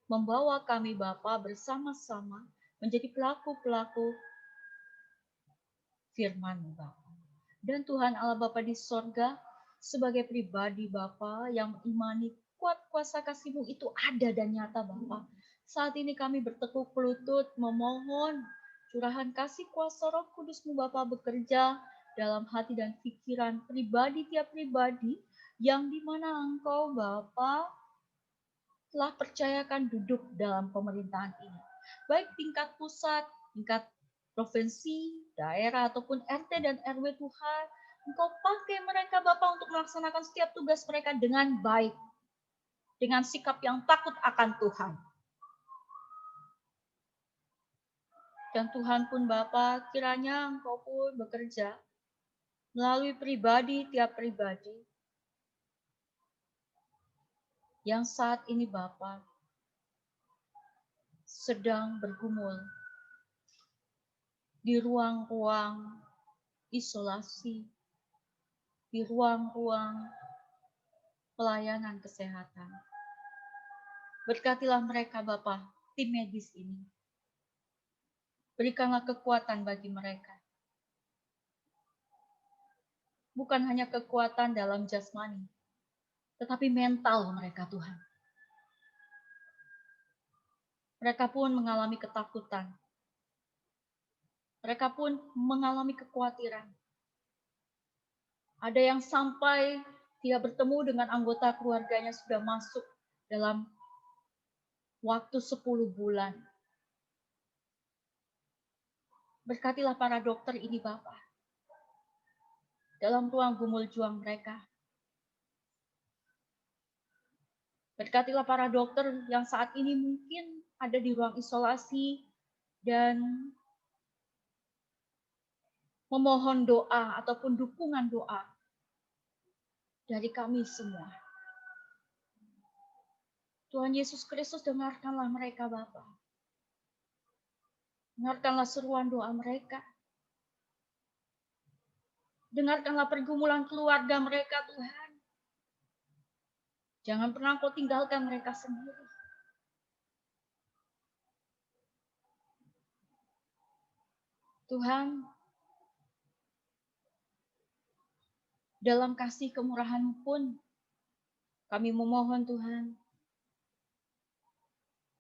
membawa kami Bapa bersama-sama menjadi pelaku-pelaku firman-Mu Bapa. Dan Tuhan Allah Bapa di sorga, sebagai pribadi Bapa yang mengimani kuat kuasa kasih-Mu itu ada dan nyata Bapa. Saat ini kami bertekuk lutut memohon curahan kasih kuasa Roh Kudus-Mu Bapa bekerja dalam hati dan pikiran pribadi tiap pribadi yang dimana Engkau Bapa telah percayakan duduk dalam pemerintahan ini. Baik tingkat pusat, tingkat provinsi, daerah, ataupun RT dan RW Tuhan. Engkau pakai mereka Bapa untuk melaksanakan setiap tugas mereka dengan baik. Dengan sikap yang takut akan Tuhan. Dan Tuhan pun Bapa, kiranya Engkau pun bekerja melalui pribadi tiap pribadi yang saat ini Bapa sedang bergumul di ruang-ruang isolasi, di ruang-ruang pelayanan kesehatan. Berkatilah mereka Bapa, tim medis ini. Berikanlah kekuatan bagi mereka. Bukan hanya kekuatan dalam jasmani, tetapi mental mereka Tuhan. Mereka pun mengalami ketakutan. Mereka pun mengalami kekhawatiran. Ada yang sampai dia bertemu dengan anggota keluarganya sudah masuk dalam waktu 10 bulan. Berkatilah para dokter ini Bapa. Dalam ruang gumul juang mereka. Berkatilah para dokter yang saat ini mungkin ada di ruang isolasi dan memohon doa ataupun dukungan doa dari kami semua. Tuhan Yesus Kristus, dengarkanlah mereka Bapa. Dengarkanlah seruan doa mereka. Dengarkanlah pergumulan keluarga mereka Tuhan. Jangan pernah Kau tinggalkan mereka sendiri. Tuhan, dalam kasih kemurahan pun kami memohon Tuhan,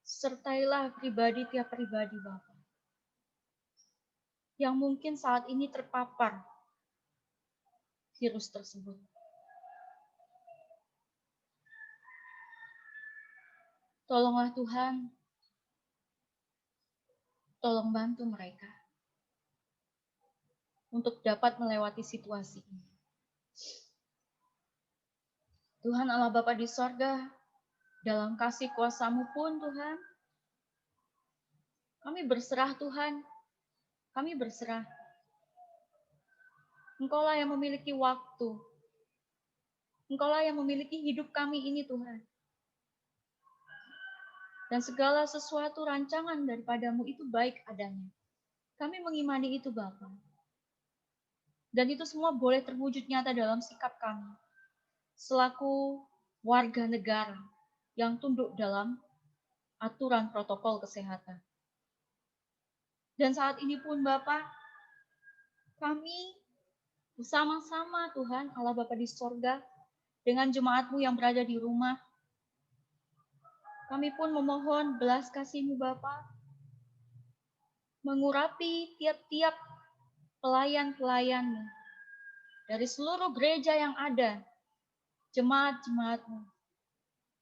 sertailah pribadi tiap pribadi Bapa yang mungkin saat ini terpapar virus tersebut. Tolonglah Tuhan, tolong bantu mereka untuk dapat melewati situasi ini. Tuhan Allah Bapa di sorga, dalam kasih kuasa-Mu pun Tuhan, kami berserah Tuhan, kami berserah.
Engkaulah yang memiliki waktu. Engkaulah yang memiliki hidup kami ini, Tuhan. Dan segala sesuatu rancangan daripadamu itu baik adanya. Kami mengimani itu, Bapa. Dan itu semua boleh terwujud nyata dalam sikap kami. Selaku warga negara yang tunduk dalam aturan protokol kesehatan. Dan saat ini pun Bapa, kami bersama-sama Tuhan Allah Bapa di sorga, dengan jemaat-Mu yang berada di rumah, kami pun memohon belas kasih-Mu Bapa, mengurapi tiap-tiap pelayan-pelayan-Mu dari seluruh gereja yang ada, jemaat-jemaat-Mu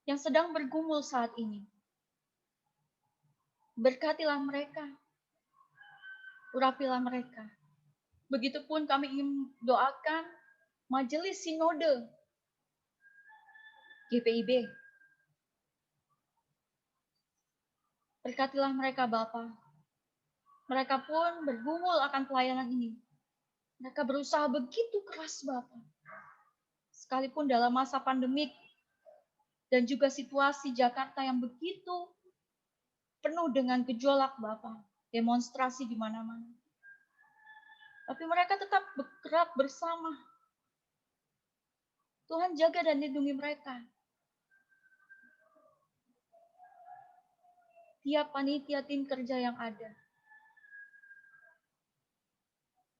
yang sedang bergumul saat ini. Berkatilah mereka, urapilah mereka. Begitupun kami ingin doakan Majelis Sinode GPIB. Berkatilah mereka Bapa. Mereka pun bergumul akan pelayanan ini. Mereka berusaha begitu keras Bapa. Sekalipun dalam masa pandemik dan juga situasi Jakarta yang begitu penuh dengan gejolak Bapa, demonstrasi di mana-mana. Tapi mereka tetap bergerak bersama. Tuhan jaga dan lindungi mereka. Tiap panitia tim kerja yang ada.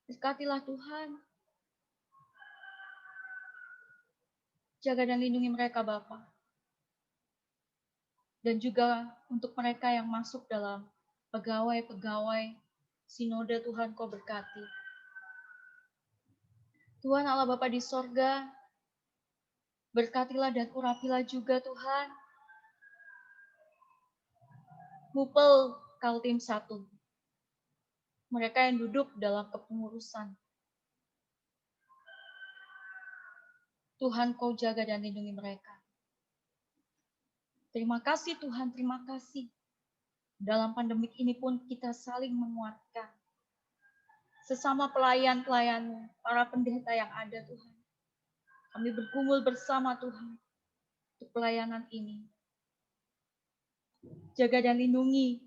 Berkatilah Tuhan. Jaga dan lindungi mereka Bapa. Dan juga untuk mereka yang masuk dalam pegawai-pegawai sinode, Tuhan Kau berkati. Tuhan Allah Bapa di sorga, berkatilah dan urapilah juga Tuhan Mupel Kaltim 1. Mereka yang duduk dalam kepengurusan. Tuhan Kau jaga dan lindungi mereka. Terima kasih Tuhan, terima kasih. Dalam pandemik ini pun kita saling menguatkan. Sesama pelayan-pelayan, para pendeta yang ada Tuhan. Kami bergumul bersama Tuhan untuk pelayanan ini. Jaga dan lindungi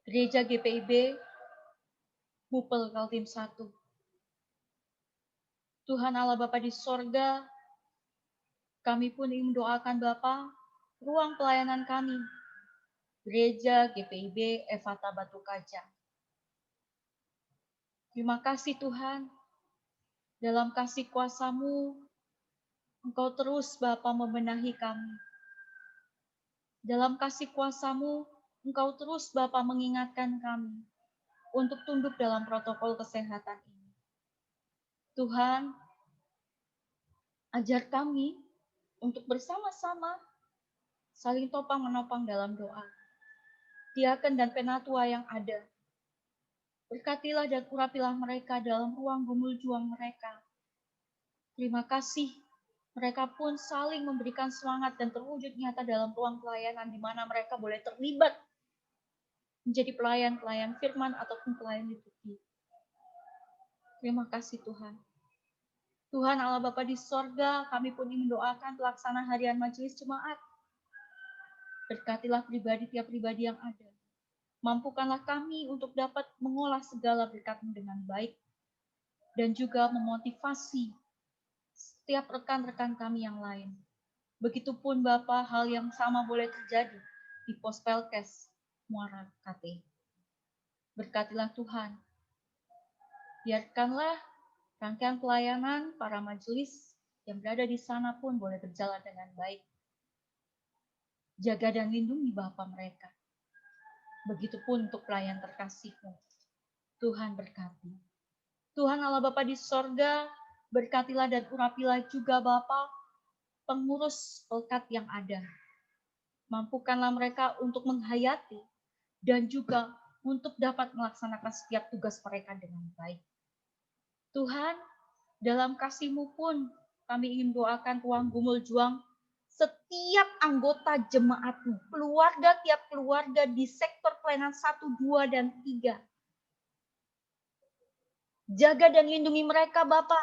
Gereja GPIB Mupel Kaltim 1. Tuhan Allah Bapa di sorga, kami pun ingin mendoakan Bapa, ruang pelayanan kami, Gereja GPIB Efata Batu Kaca. Terima kasih Tuhan, dalam kasih kuasa-Mu, Engkau terus Bapa membenahi kami. Dalam kasih kuasa-Mu, Engkau terus Bapa mengingatkan kami untuk tunduk dalam protokol kesehatan ini. Tuhan, ajar kami untuk bersama-sama saling topang menopang dalam doa. Diaken dan penatua yang ada, berkatilah dan urapilah mereka dalam ruang gumul juang mereka. Terima kasih, mereka pun saling memberikan semangat dan terwujud nyata dalam ruang pelayanan di mana mereka boleh terlibat menjadi pelayan-pelayan firman ataupun pelayan liturgi. Terima kasih Tuhan. Tuhan Allah Bapa di sorga, kami pun ingin mendoakan pelaksanaan harian majelis jemaat. Berkatilah pribadi tiap pribadi yang ada. Mampukanlah kami untuk dapat mengolah segala berkat-Mu dengan baik. Dan juga memotivasi setiap rekan-rekan kami yang lain. Begitupun Bapa, hal yang sama boleh terjadi di Pos Pelkes Muara KT. Berkatilah Tuhan. Biarkanlah rangkaian pelayanan para majelis yang berada di sana pun boleh berjalan dengan baik. Jaga dan lindungi Bapa mereka. Begitupun untuk pelayan terkasih-Mu. Tuhan berkati. Tuhan Allah Bapa di sorga, berkatilah dan urapilah juga Bapa pengurus pelkat yang ada. Mampukanlah mereka untuk menghayati dan juga untuk dapat melaksanakan setiap tugas mereka dengan baik. Tuhan, dalam kasih-Mu pun kami ingin doakan ruang gumul juang setiap anggota jemaat-Mu, keluarga tiap keluarga di sektor pelayanan 1, 2, dan 3. Jaga dan lindungi mereka Bapa.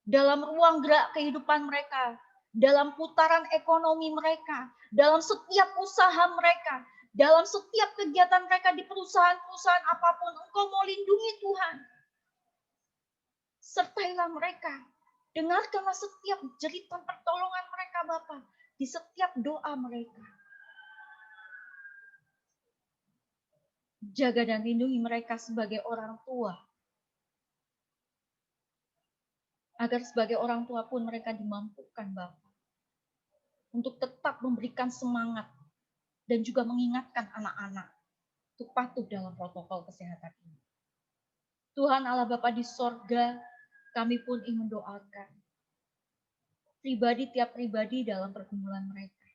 Dalam ruang gerak kehidupan mereka, dalam putaran ekonomi mereka, dalam setiap usaha mereka, dalam setiap kegiatan mereka di perusahaan-perusahaan apapun, Engkau mau lindungi Tuhan. Sertailah mereka. Dengarkanlah setiap jeritan pertolongan mereka Bapa, di setiap doa mereka. Jaga dan lindungi mereka sebagai orang tua. Agar sebagai orang tua pun mereka dimampukan Bapa, untuk tetap memberikan semangat dan juga mengingatkan anak-anak untuk patuh dalam protokol kesehatan ini. Tuhan Allah Bapa di sorga, kami pun ingin mendoakan tiap pribadi dalam pergumulan mereka.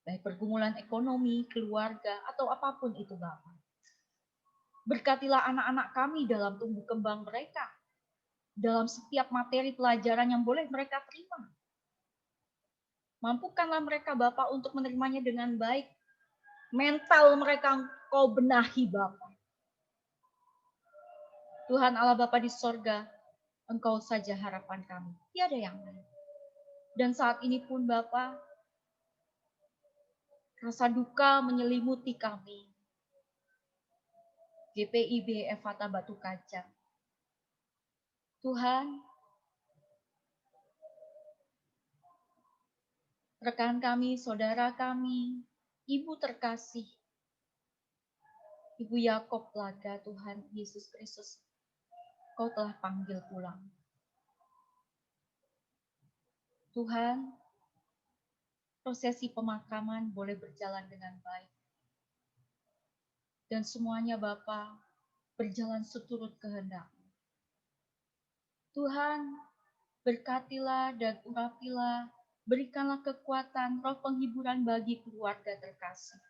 Baik pergumulan ekonomi, keluarga, atau apapun itu Bapa. Berkatilah anak-anak kami dalam tumbuh kembang mereka, dalam setiap materi pelajaran yang boleh mereka terima. Mampukanlah mereka Bapa untuk menerimanya dengan baik. Mental mereka Engkau benahi Bapa. Tuhan Allah Bapa di sorga, Engkau saja harapan kami. Tiada yang lain. Dan saat ini pun Bapa, rasa duka menyelimuti kami. GPIB Efata Batu Kaca. Tuhan, rekan kami, saudara kami, Ibu terkasih, Ibu Yakob Laga, Tuhan Yesus Kristus, Kau telah panggil pulang. Tuhan, prosesi pemakaman boleh berjalan dengan baik. Dan semuanya Bapa berjalan seturut kehendak-Mu. Tuhan, berkatilah dan urapilah, berikanlah kekuatan, roh penghiburan bagi keluarga terkasih.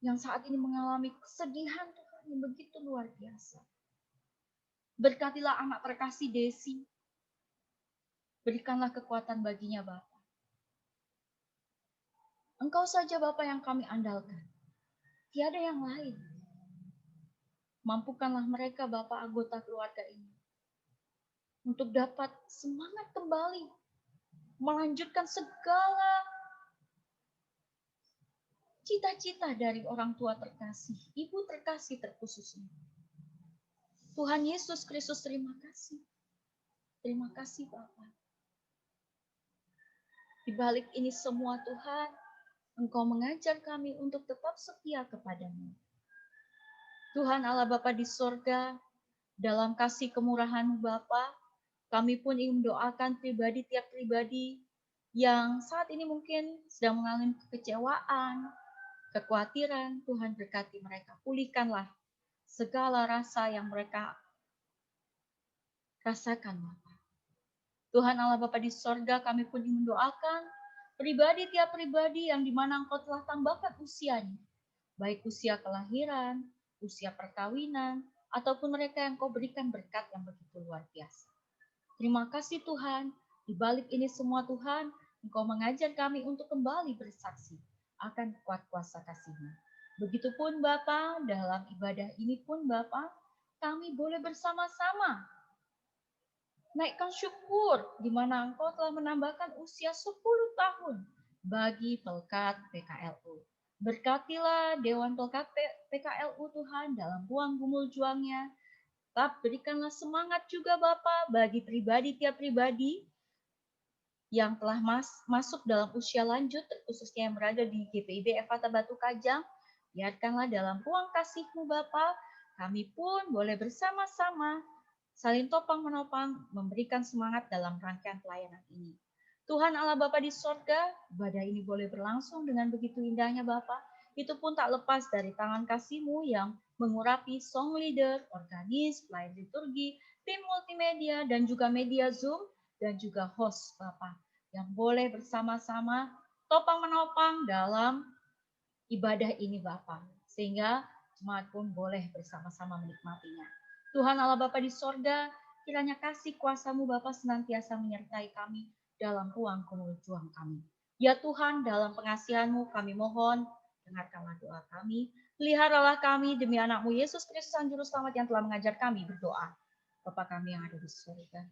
Yang saat ini mengalami kesedihan Tuhan yang begitu luar biasa. Berkatilah anak terkasih Desi. Berikanlah kekuatan baginya Bapa. Engkau saja Bapa yang kami andalkan. Tiada yang lain. Mampukanlah mereka Bapa anggota keluarga ini. Untuk dapat semangat kembali. Melanjutkan segala cita-cita dari orang tua terkasih. Ibu terkasih terkhususnya. Tuhan Yesus Kristus terima kasih. Terima kasih Bapa. Di balik ini semua Tuhan, Engkau mengajar kami untuk tetap setia kepadamu. Tuhan Allah Bapa di sorga, dalam kasih kemurahan-Mu Bapa, kami pun ingin mendoakan tiap pribadi yang saat ini mungkin sedang mengalami kekecewaan, kekhawatiran. Tuhan berkati mereka, pulihkanlah segala rasa yang mereka rasakan Bapa. Tuhan Allah Bapa di sorga, kami pun ingin mendoakan tiap pribadi yang dimana Engkau telah tambahkan usianya, baik usia kelahiran, usia perkawinan, ataupun mereka yang Kau berikan berkat yang begitu luar biasa. Terima kasih Tuhan, di balik ini semua Tuhan, Engkau mengajar kami untuk kembali bersaksi akan kuat kuasa kasih-Mu. Begitupun Bapa, dalam ibadah ini pun Bapa, kami boleh bersama-sama naikkan syukur di mana Engkau telah menambahkan usia 10 tahun bagi Pelkat PKLU. Berkatilah Dewan Pelkat PKLU Tuhan dalam ruang gumul juangnya. Tetap berikanlah semangat juga Bapa bagi tiap pribadi yang telah masuk dalam usia lanjut, khususnya yang berada di GPIB Efata Batu Kajang. Biarkanlah dalam ruang kasih-Mu Bapa, kami pun boleh bersama-sama saling topang menopang, memberikan semangat dalam rangkaian pelayanan ini. Tuhan Allah Bapa di sorga, ibadah ini boleh berlangsung dengan begitu indahnya Bapa. Itu pun tak lepas dari tangan kasih-Mu yang mengurapi song leader, organis, pelayan liturgi, tim multimedia, dan juga media Zoom, dan juga host Bapa, yang boleh bersama-sama topang menopang dalam ibadah ini Bapa. Sehingga jemaat pun boleh bersama-sama menikmatinya. Tuhan Allah Bapa di sorga, kiranya kasih kuasa-Mu Bapa senantiasa menyertai kami dalam ruang gumul juang kami. Ya Tuhan, dalam pengasihan-Mu kami mohon, dengarkanlah doa kami. Peliharalah kami demi anak-Mu Yesus Kristus Sang Juru Selamat yang telah mengajar kami berdoa. Bapa kami yang ada di surga.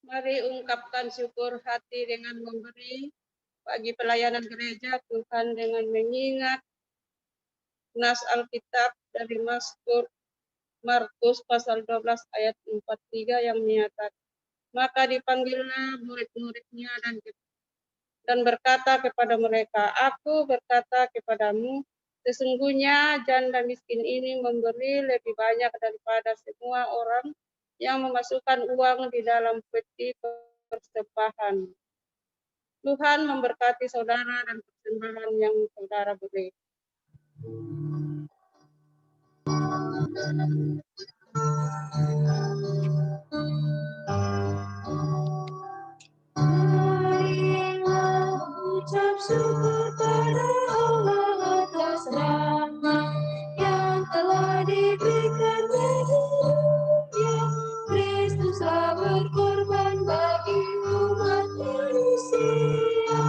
Mari ungkapkan syukur hati dengan memberi bagi pelayanan gereja Tuhan dengan mengingat nas Alkitab dari Mazmur Markus pasal 12 ayat 43 yang menyatakan, maka dipanggillah murid-muridnya dan berkata kepada mereka, aku berkata kepadamu, sesungguhnya janda miskin ini memberi lebih banyak daripada semua orang yang memasukkan uang di dalam peti persembahan. Tuhan memberkati saudara dan persembahan yang saudara beri.
Marilah ucap syukur pada Allah atas rahmat yang telah diberikan bagi dunia. Kristuslah berkorban bagi umat manusia.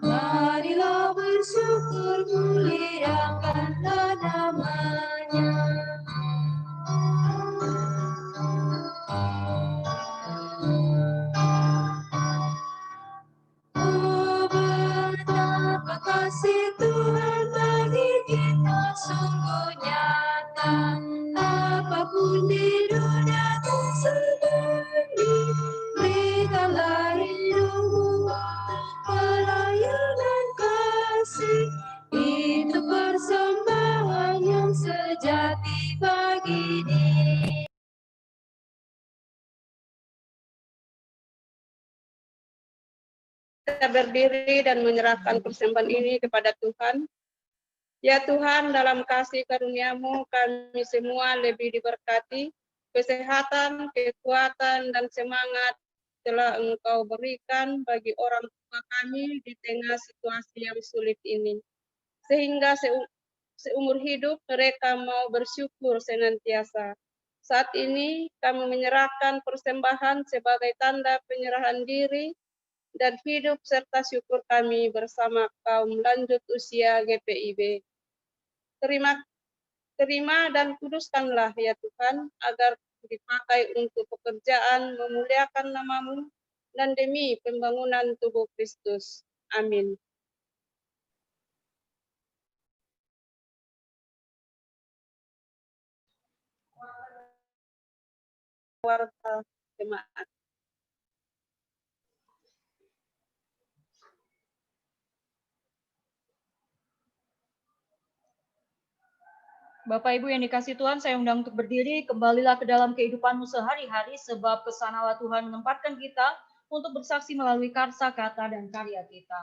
Marilah bersyukur, muliakanlah namanya. Betapa kasih Tuhan bagi kita sungguh nyata. Apapun di dunia tersembunyi, berikanlah hidupmu untuk pelayanan kasih. Itu persembahan yang sejati bagi diri.
Kita berdiri dan menyerahkan persembahan ini kepada Tuhan. Ya Tuhan, dalam kasih karunia-Mu kami semua lebih diberkati, kesehatan, kekuatan, dan semangat telah Engkau berikan bagi orang tua kami di tengah situasi yang sulit ini. Sehingga seumur hidup mereka mau bersyukur senantiasa. Saat ini kami menyerahkan persembahan sebagai tanda penyerahan diri dan hidup serta syukur kami bersama kaum lanjut usia GPIB. Terima dan kuduskanlah ya Tuhan, agar dipakai untuk pekerjaan memuliakan nama-Mu dan demi pembangunan tubuh Kristus. Amin. Warta jemaat.
Bapak Ibu yang dikasihi Tuhan, saya undang untuk berdiri, kembalilah ke dalam kehidupanmu sehari-hari, sebab kesanalah Tuhan menempatkan kita untuk bersaksi melalui karsa, kata, dan karya kita.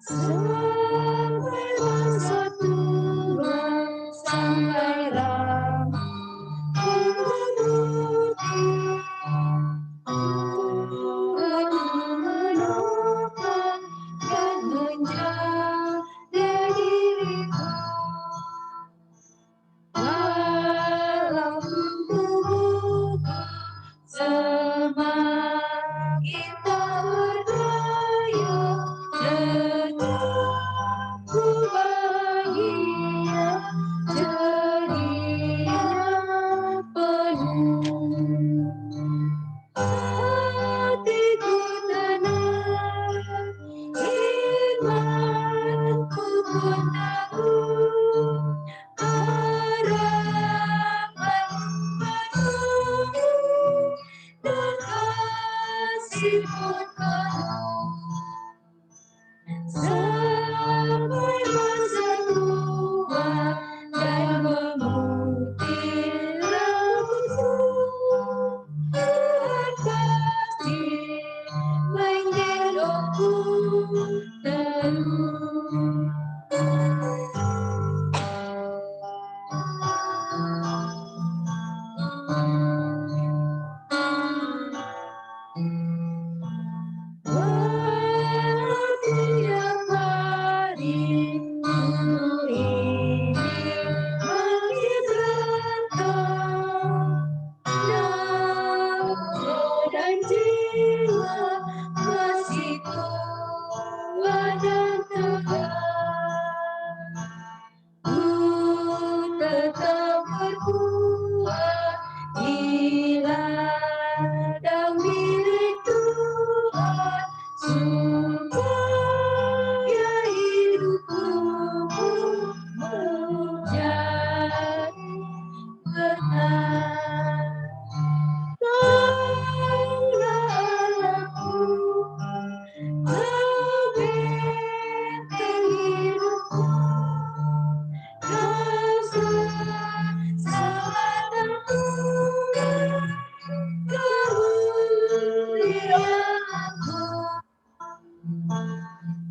Sampai masa Tuhan, sampai lama pun penuh. Sampai masa tua dan memutih rambutku, Tuhan pasti menggendongku terus. Tiap hari tubuh ini makin rentang, nafsu dan jiwa masih kuat dan tegar. Ku tetap berkuat di ladang milik Tuhan, supaya hidupku menjadi benar. Kaulah Allahku, benteng hidupku, Kau selamatanku, kemuliaanku.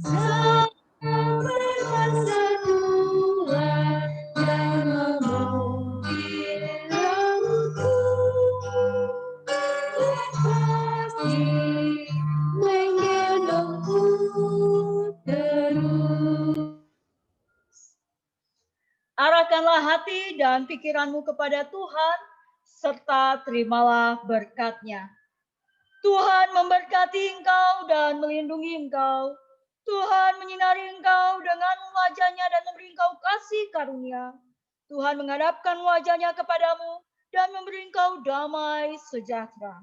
Sampai masa tua dan memutih rambutku, Tuhan pasti menggendongku terus.
Arahkanlah hati dan pikiranmu kepada Tuhan, serta terimalah berkat-Nya. Tuhan memberkati engkau dan melindungi engkau. Tuhan menyinari engkau dengan wajah-Nya dan memberi engkau kasih karunia. Tuhan menghadapkan wajah-Nya kepadamu dan memberi engkau damai sejahtera.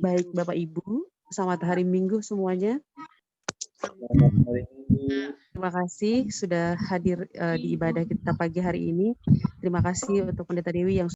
Baik Bapak Ibu, selamat hari Minggu semuanya. Terima kasih sudah hadir di ibadah kita pagi hari ini. Terima kasih untuk Pendeta Dewi yang